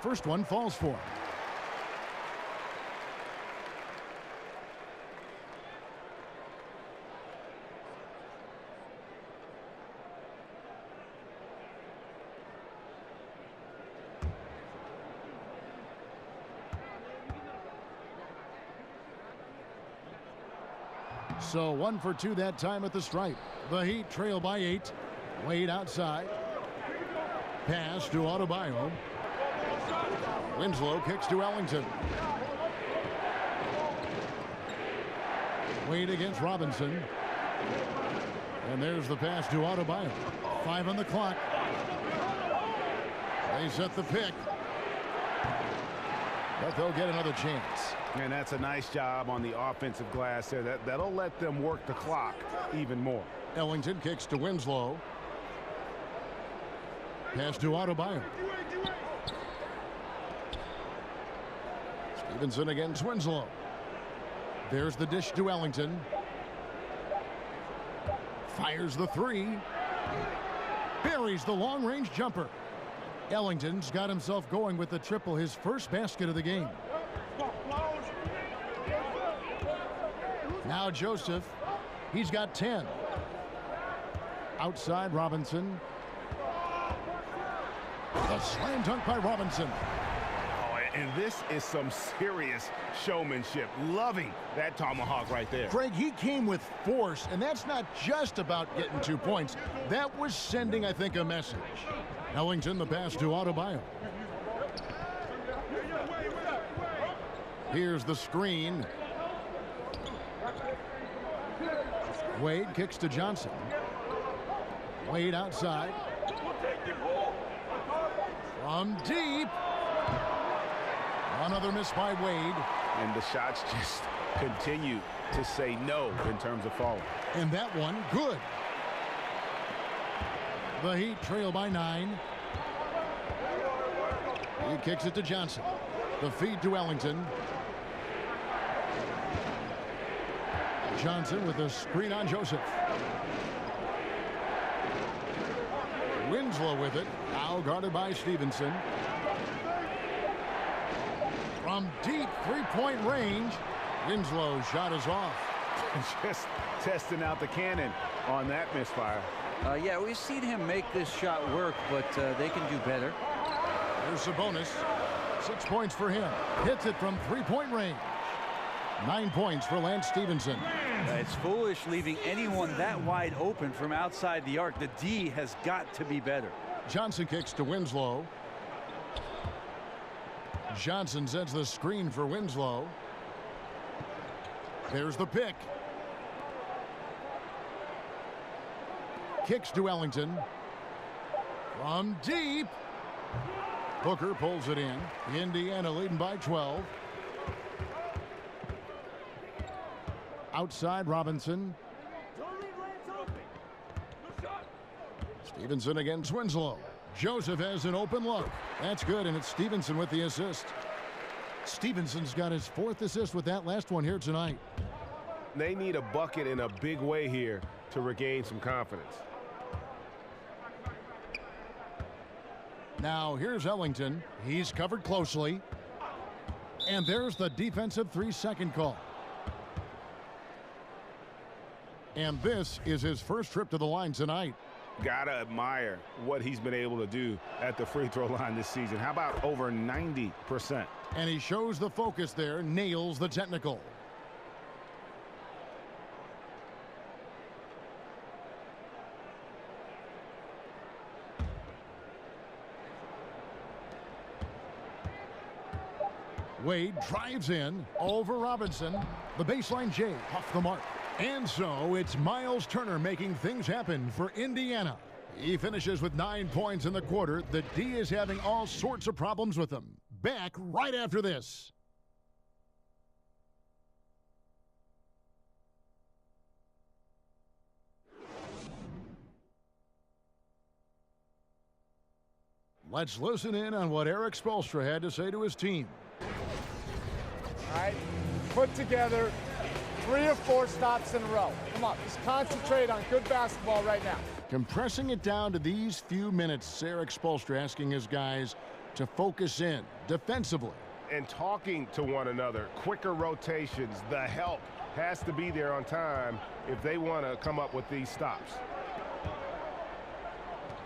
Speaker 5: First one falls for him. So 1 for 2 that time at the stripe. The Heat trail by 8. Wade outside. Pass to Adebayo. Winslow kicks to Ellington. Wade against Robinson. And there's the pass to Adebayo. 5 on the clock. They set the pick. But they'll get another chance.
Speaker 10: And that's a nice job on the offensive glass there. That'll let them work the clock even more.
Speaker 5: Ellington kicks to Winslow. Pass to Adebayo. Stevenson against Winslow. There's the dish to Ellington. Fires the 3. Buries the long-range jumper. Ellington's got himself going with the triple, his first basket of the game. Now Joseph. He's got 10. Outside Robinson. The slam dunk by Robinson.
Speaker 10: And this is some serious showmanship. Loving that tomahawk right there.
Speaker 5: Greg, he came with force, and that's not just about getting 2 points. That was sending, I think, a message. Ellington, the pass to Adebayo. Here's the screen. Wade kicks to Johnson. Wade outside. From deep. Another miss by Wade.
Speaker 10: And the shots just continue to say no in terms of falling.
Speaker 5: And that one, good. The Heat trail by 9. He kicks it to Johnson. The feed to Ellington. Johnson with a screen on Joseph. Winslow with it. Now guarded by Stevenson. From deep three-point range, Winslow's shot is off.
Speaker 10: Just testing out the cannon on that misfire.
Speaker 7: Yeah, we've seen him make this shot work, but they can do better.
Speaker 5: There's Sabonis. 6 points for him. Hits it from three-point range. 9 points for Lance Stevenson.
Speaker 7: It's foolish leaving anyone that wide open from outside the arc. The D has got to be better.
Speaker 5: Johnson kicks to Winslow. Johnson sets the screen for Winslow. There's the pick. Kicks to Ellington. From deep. Booker pulls it in. Indiana leading by 12. Outside Robinson. Stevenson against Winslow. Joseph has an open look. That's good, and it's Stevenson with the assist. Stevenson's got his 4th assist with that last one here tonight.
Speaker 10: They need a bucket in a big way here to regain some confidence.
Speaker 5: Now here's Ellington. He's covered closely. And there's the defensive 3-second call. And this is his first trip to the line tonight.
Speaker 10: Gotta admire what he's been able to do at the free throw line this season. How about over 90%?
Speaker 5: And he shows the focus there, nails the technical. Wade drives in over Robinson. The baseline J off the mark. And so it's Miles Turner making things happen for Indiana. He finishes with 9 points in the quarter. The D is having all sorts of problems with him. Back right after this. Let's listen in on what Eric Spoelstra had to say to his team.
Speaker 11: All right, put together 3 or 4 stops in a row. Come on, just concentrate on good basketball right now.
Speaker 5: Compressing it down to these few minutes, Eric Spoelstra asking his guys to focus in defensively.
Speaker 10: And talking to one another, quicker rotations, the help has to be there on time if they want to come up with these stops.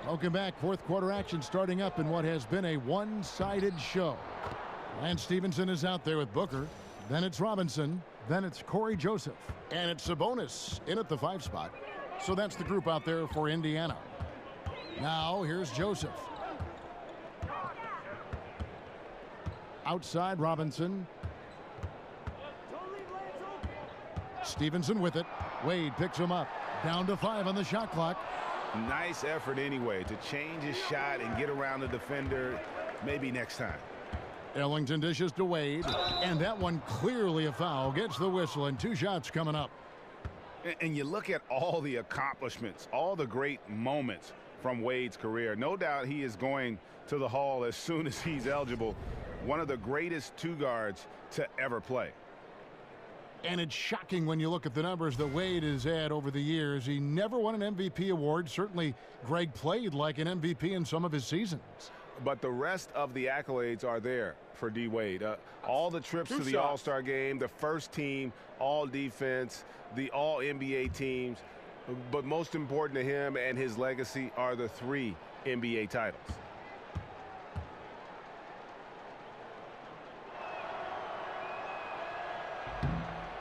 Speaker 5: Welcome back. 4th quarter action starting up in what has been a one-sided show. Lance Stevenson is out there with Booker. Then it's Robinson. Then it's Corey Joseph. And it's Sabonis in at the 5 spot. So that's the group out there for Indiana. Now here's Joseph. Outside Robinson. Stevenson with it. Wade picks him up. Down to 5 on the shot clock.
Speaker 10: Nice effort anyway to change his shot and get around the defender maybe next time.
Speaker 5: Ellington dishes to Wade, and that one clearly a foul. Gets the whistle, and 2 shots coming up.
Speaker 10: And you look at all the accomplishments, all the great moments from Wade's career. No doubt he is going to the Hall as soon as he's eligible. One of the greatest 2 guards to ever play.
Speaker 5: And it's shocking when you look at the numbers that Wade has had over the years. He never won an MVP award. Certainly, Greg played like an MVP in some of his seasons.
Speaker 10: But the rest of the accolades are there for D. Wade. All the trips to the All-Star game, the first team, all defense, the all NBA teams. But most important to him and his legacy are the 3 NBA titles.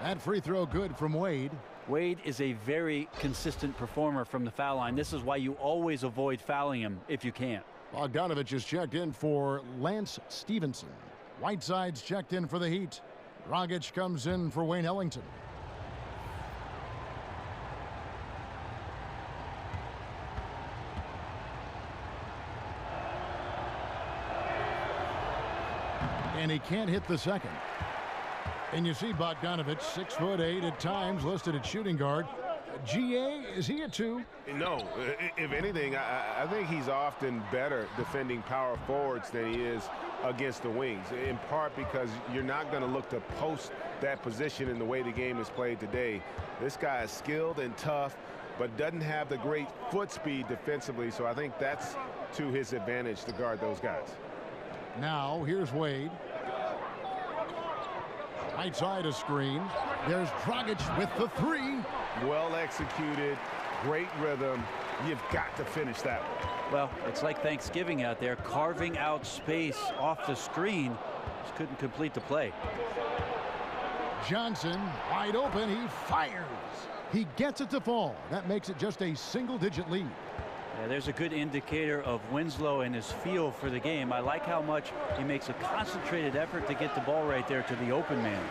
Speaker 5: That free throw good from Wade.
Speaker 7: Wade is a very consistent performer from the foul line. This is why you always avoid fouling him if you can.
Speaker 5: Bogdanovich is checked in for Lance Stevenson. Whiteside's checked in for the Heat. Dragic comes in for Wayne Ellington. And he can't hit the second. And you see Bogdanovich, 6'8" at times, listed at shooting guard. GA, is he a 2?
Speaker 10: No. If anything, I think he's often better defending power forwards than he is against the wings, in part because you're not going to look to post that position in the way the game is played today. This guy is skilled and tough, but doesn't have the great foot speed defensively, so I think that's to his advantage to guard those guys.
Speaker 5: Now, here's Wade. Right side of screen. There's Dragic with the 3.
Speaker 10: Well executed, great rhythm. You've got to finish that one.
Speaker 7: Well, it's like Thanksgiving out there, carving out space off the screen. Just couldn't complete the play.
Speaker 5: Johnson, wide open, he fires. He gets it to fall. That makes it just a single-digit lead.
Speaker 7: Yeah, there's a good indicator of Winslow and his feel for the game. I like how much he makes a concentrated effort to get the ball right there to the open man.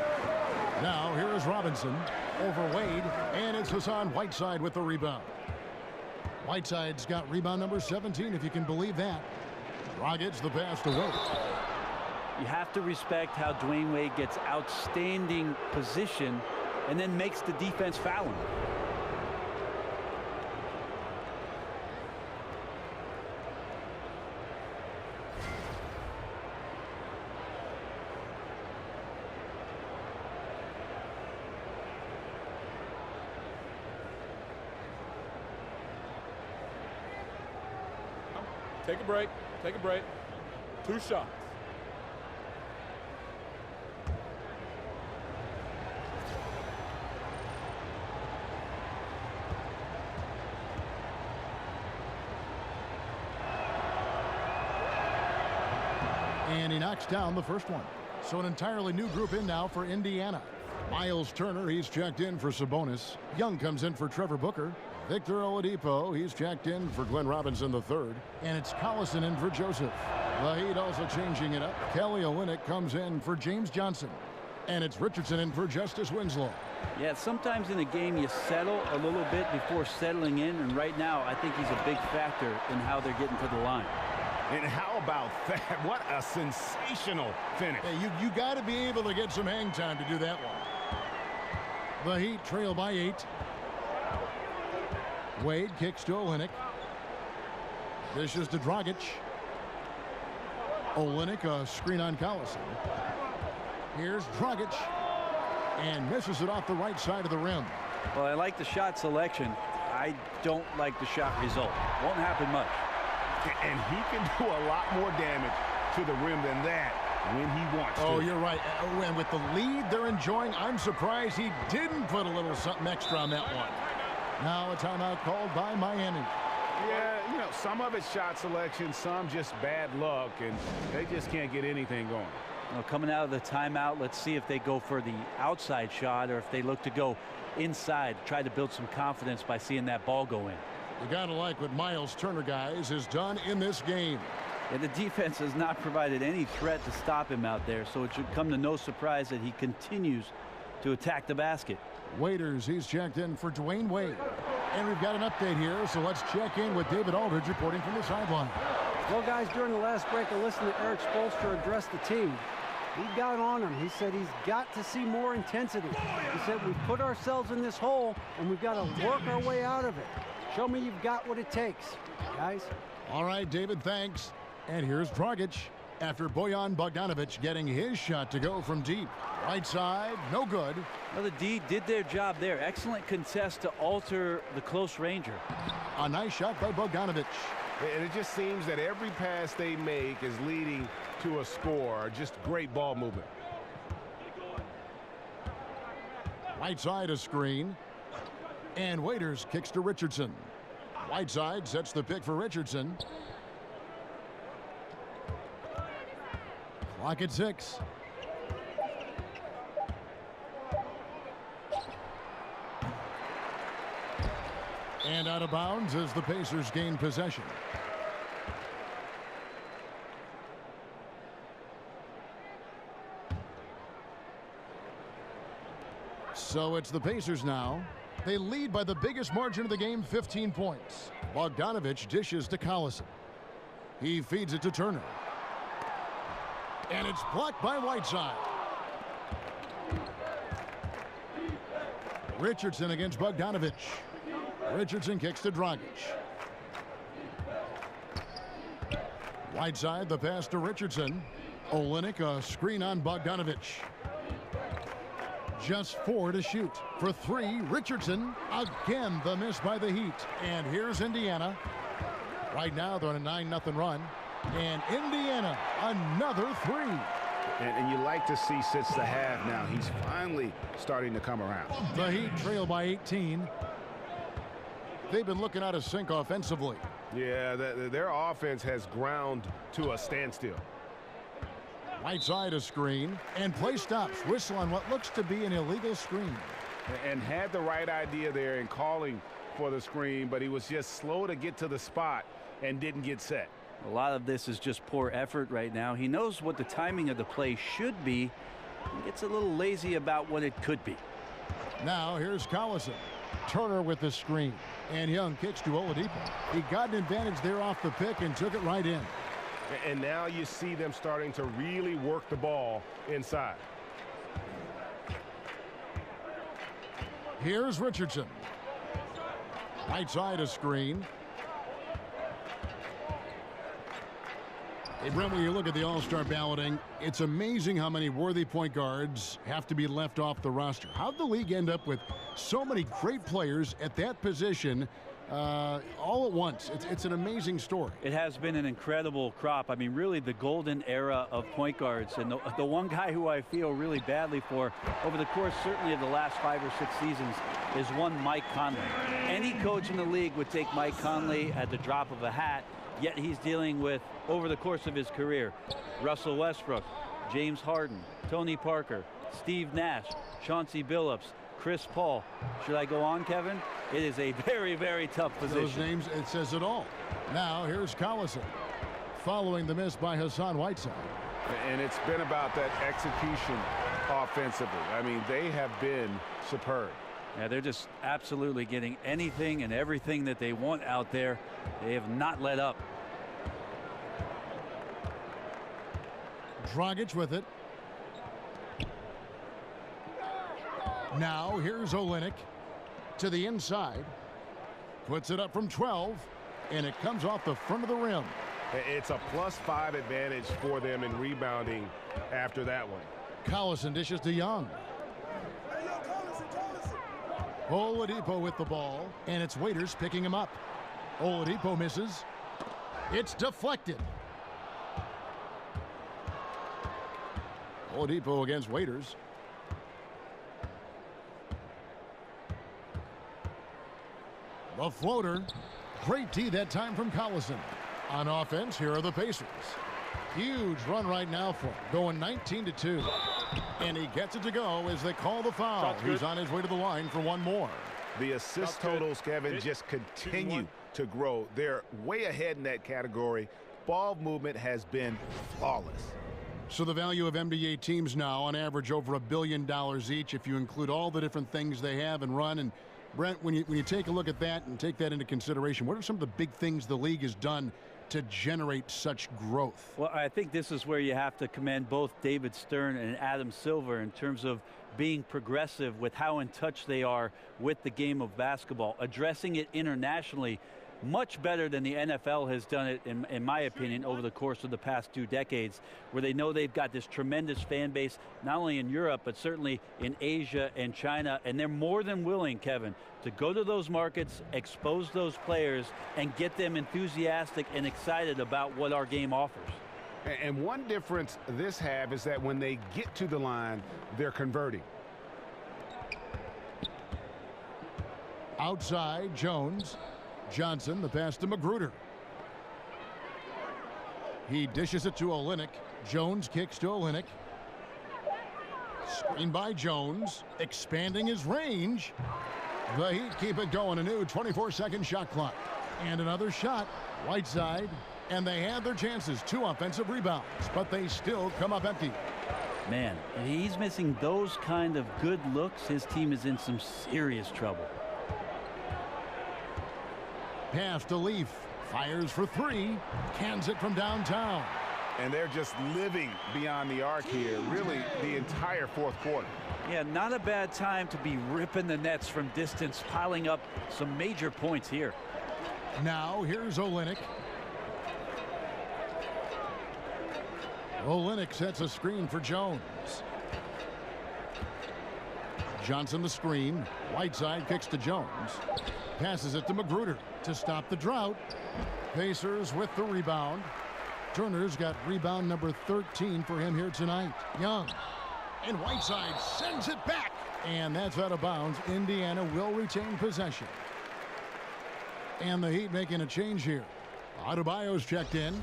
Speaker 5: Now here is Robinson over Wade, and it's Hassan Whiteside with the rebound. Whiteside's got rebound number 17, if you can believe that. Dragic the pass to Wade.
Speaker 7: You have to respect how Dwayne Wade gets outstanding position and then makes the defense foul him.
Speaker 2: Take a break. Take a break. 2 shots.
Speaker 5: And he knocks down the first one. So an entirely new group in now for Indiana. Miles Turner, he's checked in for Sabonis. Young comes in for Trevor Booker. Victor Oladipo, he's checked in for Glenn Robinson III. And it's Collison in for Joseph. The Heat also changing it up. Kelly Olynyk comes in for James Johnson. And it's Richardson in for Justice Winslow.
Speaker 7: Yeah, sometimes in a game you settle a little bit before settling in. And right now, I think he's a big factor in how they're getting to the line.
Speaker 6: And how about that? What a sensational finish.
Speaker 5: Hey, you got to be able to get some hang time to do that one. The Heat trail by 8. Wade kicks to Olynyk. Dishes to Dragic. Olynyk, a screen on Collison. Here's Dragic. And misses it off the right side of the rim.
Speaker 7: Well, I like the shot selection. I don't like the shot result. Won't happen much.
Speaker 6: And he can do a lot more damage to the rim than that when he wants to.
Speaker 5: Oh, you're right. And with the lead they're enjoying, I'm surprised he didn't put a little something extra on that one. Now a timeout called by Miami.
Speaker 6: Yeah, you know, some of it's shot selection, some just bad luck, and they just can't get anything going.
Speaker 7: Well, coming out of the timeout, let's see if they go for the outside shot or if they look to go inside, try to build some confidence by seeing that ball go in.
Speaker 5: You gotta like what Miles Turner, guys, has done in this game.
Speaker 7: And the defense has not provided any threat to stop him out there, so it should come to no surprise that he continues to attack the basket.
Speaker 5: Waiters, he's checked in for Dwayne Wade. And we've got an update here, so let's check in with David Aldridge reporting from the sideline.
Speaker 8: Well, guys, during the last break, I listened to Eric Spoelstra address the team. He got on him. He said he's got to see more intensity. He said we've put ourselves in this hole, and we've got to work our way out of it. Show me you've got what it takes, guys.
Speaker 5: All right, David, thanks. And here's Dragic after Bojan Bogdanovic getting his shot to go from deep. Right side, no good.
Speaker 7: Well, the D did their job there. Excellent contest to alter the close ranger.
Speaker 5: A nice shot by Bogdanovic.
Speaker 6: And it just seems that every pass they make is leading to a score. Just great ball movement.
Speaker 5: Right side a screen. And Waiters kicks to Richardson. Whiteside sets the pick for Richardson. Clock at 6. And out of bounds as the Pacers gain possession. So it's the Pacers now. They lead by the biggest margin of the game, 15 points. Bogdanovic dishes to Collison. He feeds it to Turner. And it's blocked by Whiteside. Richardson against Bogdanovic. Richardson kicks to Dragic. Whiteside, the pass to Richardson. Olynyk, a screen on Bogdanovic. Just 4 to shoot. For 3, Richardson. Again, the miss by the Heat. And here's Indiana. Right now, they're on a 9-0 run. And Indiana, another 3.
Speaker 6: And you like to see since the half now, he's finally starting to come around.
Speaker 5: The Heat trail by 18. They've been looking out of sync offensively.
Speaker 6: Yeah, their offense has ground to a standstill.
Speaker 5: Right side a screen, and play stops. Whistle on what looks to be an illegal screen.
Speaker 6: And had the right idea there in calling for the screen, but he was just slow to get to the spot and didn't get set.
Speaker 7: A lot of this is just poor effort right now. He knows what the timing of the play should be. He gets a little lazy about what it could be.
Speaker 5: Now here's Collison. Turner with the screen. And Young kicks to Oladipo. He got an advantage there off the pick and took it right in.
Speaker 10: And now you see them starting to really work the ball inside.
Speaker 5: Here's Richardson. Right side a screen. Hey, Brent, when you look at the All-Star balloting, it's amazing how many worthy point guards have to be left off the roster. How'd the league end up with so many great players at that position all at once? It's an amazing story.
Speaker 7: It has been an incredible crop. I mean, really the golden era of point guards. And the one guy who I feel really badly for over the course certainly of the last 5 or 6 seasons is one Mike Conley. Any coach in the league would take Mike Conley at the drop of a hat, yet he's dealing with, over the course of his career, Russell Westbrook, James Harden, Tony Parker, Steve Nash, Chauncey Billups, Chris Paul. Should I go on, Kevin? It is a very, very tough position.
Speaker 5: Those names, it says it all. Now here's Collison, following the miss by Hassan Whiteside.
Speaker 10: And it's been about that execution offensively. I mean, they have been superb.
Speaker 7: Yeah, they're just absolutely getting anything and everything that they want out there. They have not let up.
Speaker 5: Dragic with it. Now here's Olynyk to the inside. Puts it up from 12, and it comes off the front of the rim.
Speaker 10: It's a +5 advantage for them in rebounding after that one.
Speaker 5: Collison dishes to Young. Oladipo with the ball, and it's Waiters picking him up. Oladipo misses. It's deflected. Oladipo against Waiters. The floater. Great tee that time from Collison. On offense, here are the Pacers. Huge run right now for him, going 19-2. And he gets it to go as they call the foul. He's on his way to the line for one more.
Speaker 10: The assist totals, Kevin, just continue to grow. They're way ahead in that category. Ball movement has been flawless.
Speaker 5: So the value of NBA teams now on average over $1 billion each if you include all the different things they have and run. And Brent, when you take a look at that and take that into consideration, what are some of the big things the league has done to generate such growth?
Speaker 7: Well, I think this is where you have to commend both David Stern and Adam Silver in terms of being progressive with how in touch they are with the game of basketball, addressing it internationally much better than the NFL has done it, in my opinion, over the course of the past 2 decades, where they know they've got this tremendous fan base, not only in Europe, but certainly in Asia and China. And they're more than willing, Kevin, to go to those markets, expose those players, and get them enthusiastic and excited about what our game offers.
Speaker 10: And one difference this have is that when they get to the line, they're converting.
Speaker 5: Outside, Jones. Johnson, the pass to Magruder. He dishes it to Olynyk. Jones kicks to Olynyk. Screen by Jones, expanding his range. The Heat keep it going. A new 24-second shot clock. And another shot. Whiteside. And they had their chances. 2 offensive rebounds. But they still come up empty.
Speaker 7: Man, if he's missing those kind of good looks, his team is in some serious trouble.
Speaker 5: Pass to Leaf. Fires for 3. Cans it from downtown.
Speaker 10: And they're just living beyond the arc here, really the entire fourth quarter.
Speaker 7: Yeah, not a bad time to be ripping the nets from distance, piling up some major points here.
Speaker 5: Now here's Olynyk. Olynyk sets a screen for Jones. Johnson the screen. Whiteside kicks to Jones. Passes it to Magruder to stop the drought. Pacers with the rebound. Turner's got rebound number 13 for him here tonight. Young. And Whiteside sends it back. And that's out of bounds. Indiana will retain possession. And the Heat making a change here. Adebayo's checked in.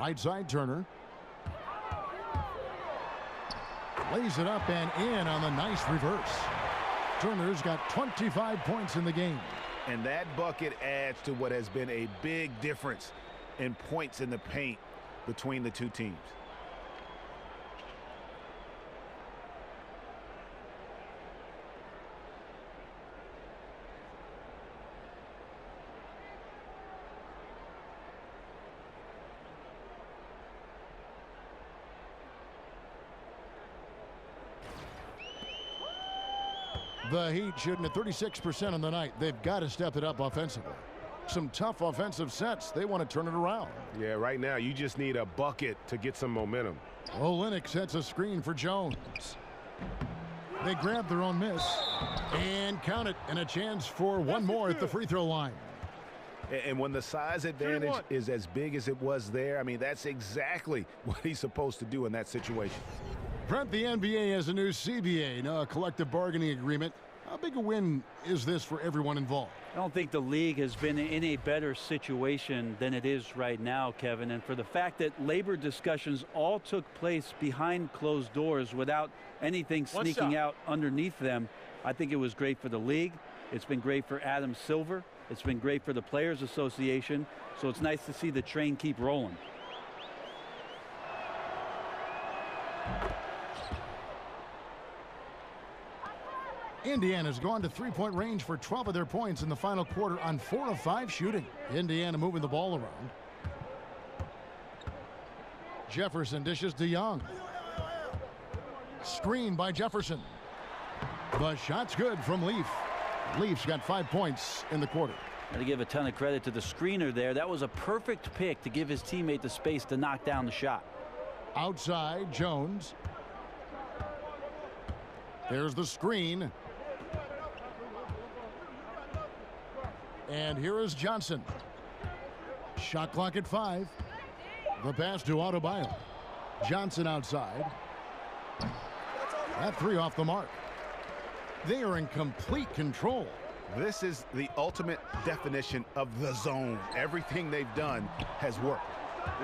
Speaker 5: Right side, Turner. Lays it up and in on the nice reverse. Turner's got 25 points in the game.
Speaker 6: And that bucket adds to what has been a big difference in points in the paint between the two teams.
Speaker 5: The Heat shooting at 36% on the night. They've got to step it up offensively. Some tough offensive sets. They want to turn it around.
Speaker 10: Yeah, right now you just need a bucket to get some momentum.
Speaker 5: Olynyk sets a screen for Jones. They grab their own miss and count it, and a chance for one more at the free throw line.
Speaker 6: And when the size advantage is as big as it was there, I mean, that's exactly what he's supposed to do in that situation.
Speaker 5: Brent, the NBA has a new CBA, a collective bargaining agreement. How big a win is this for everyone involved?
Speaker 7: I don't think the league has been in a better situation than it is right now, Kevin. And for the fact that labor discussions all took place behind closed doors without anything sneaking out underneath them, I think it was great for the league. It's been great for Adam Silver. It's been great for the Players Association. So it's nice to see the train keep rolling.
Speaker 5: Indiana's gone to three-point range for 12 of their points in the final quarter on 4 of 5 shooting. Indiana moving the ball around. Jefferson dishes to Young. Screen by Jefferson. The shot's good from Leaf. Leaf's got 5 points in the quarter.
Speaker 7: Got to give a ton of credit to the screener there. That was a perfect pick to give his teammate the space to knock down the shot.
Speaker 5: Outside, Jones. There's the screen. And here is Johnson. Shot clock at 5. The pass to Adebayo. Johnson outside. That 3 off the mark. They are in complete control.
Speaker 6: This is the ultimate definition of the zone. Everything they've done has worked.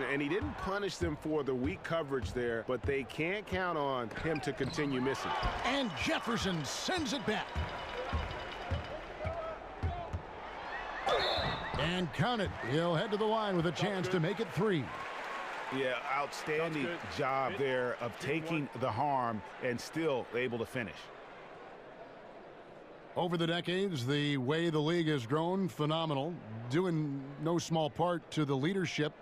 Speaker 10: And he didn't punish them for the weak coverage there, but they can't count on him to continue missing.
Speaker 5: And Jefferson sends it back. And count it. He'll head to the line with a chance to make it 3.
Speaker 6: Yeah, outstanding job there of taking the harm and still able to finish.
Speaker 5: Over the decades, the way the league has grown, phenomenal, due in no small part to the leadership.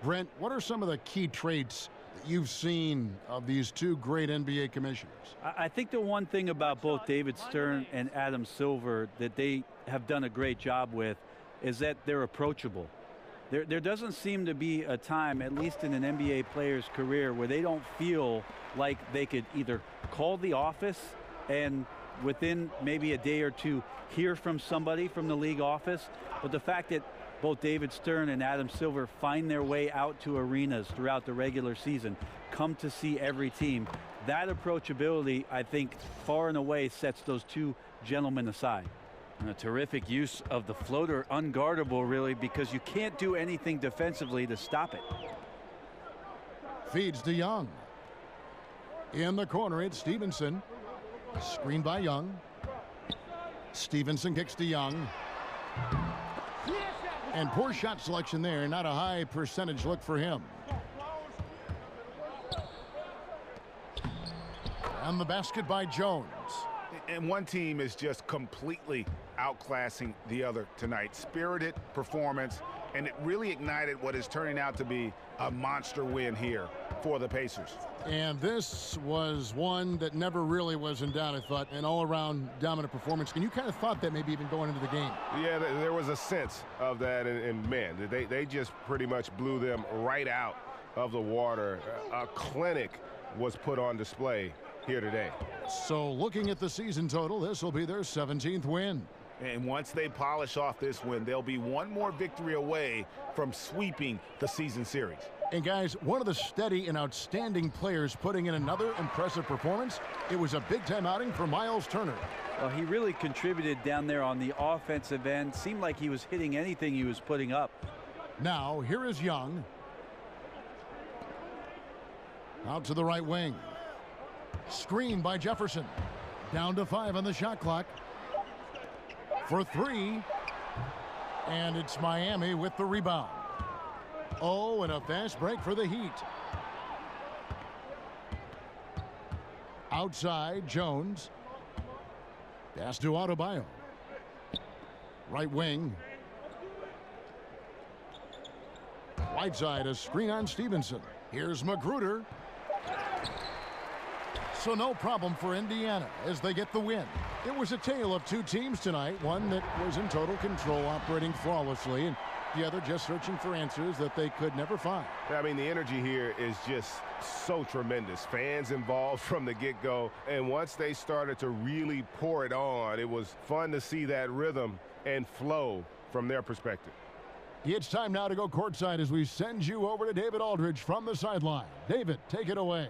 Speaker 5: Brent, what are some of the key traits that you've seen of these two great NBA commissioners?
Speaker 7: I think the one thing about both David Stern and Adam Silver that they have done a great job with is that they're approachable. There doesn't seem to be a time, at least in an NBA player's career, where they don't feel like they could either call the office and within maybe a day or two hear from somebody from the league office. But the fact that both David Stern and Adam Silver find their way out to arenas throughout the regular season, come to see every team, that approachability, I think, far and away sets those two gentlemen aside. And a terrific use of the floater, unguardable really, because you can't do anything defensively to stop it.
Speaker 5: Feeds to Young. In the corner, it's Stevenson. Screen by Young. Stevenson kicks to Young. And poor shot selection there. Not a high percentage look for him. And the basket by Jones.
Speaker 6: And one team is just completely outclassing the other tonight. Spirited performance, and it really ignited what is turning out to be a monster win here for the Pacers.
Speaker 5: And this was one that never really was in doubt, I thought, an all-around dominant performance. And you kind of thought that maybe even going into the game.
Speaker 10: Yeah, there was a sense of that, and man, they just pretty much blew them right out of the water. A clinic was put on display here today.
Speaker 5: So looking at the season total, this will be their 17th win.
Speaker 6: And once they polish off this win, they'll be one more victory away from sweeping the season series.
Speaker 5: And guys, one of the steady and outstanding players putting in another impressive performance. It was a big-time outing for Miles Turner.
Speaker 7: Well, he really contributed down there on the offensive end. Seemed like he was hitting anything he was putting up.
Speaker 5: Now, here is Young. Out to the right wing. Screen by Jefferson. Down to 5 on the shot clock. For 3. And it's Miami with the rebound. Oh, and a fast break for the Heat. Outside, Jones. Pass to Adebayo. Right wing. Whiteside, a screen on Stevenson. Here's Magruder. So no problem for Indiana as they get the win. It was a tale of two teams tonight, one that was in total control, operating flawlessly, and the other just searching for answers that they could never find.
Speaker 10: I mean, the energy here is just so tremendous. Fans involved from the get-go, and once they started to really pour it on, it was fun to see that rhythm and flow from their perspective.
Speaker 5: It's time now to go courtside as we send you over to David Aldridge from the sideline. David, take it away.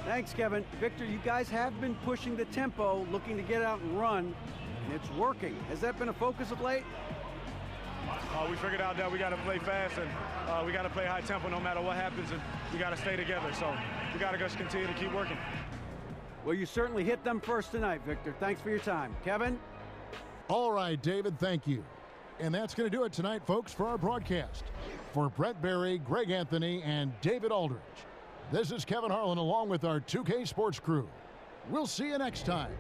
Speaker 8: Thanks, Kevin. Victor, you guys have been pushing the tempo, looking to get out and run, and it's working. Has that been a focus of late?
Speaker 12: We figured out that we got to play fast and we got to play high tempo no matter what happens, and we got to stay together. So we got to just continue to keep working.
Speaker 8: Well, you certainly hit them first tonight, Victor. Thanks for your time. Kevin?
Speaker 5: All right, David, thank you. And that's going to do it tonight, folks, for our broadcast. For Brett Berry, Greg Anthony, and David Aldridge, this is Kevin Harlan along with our 2K Sports crew. We'll see you next time.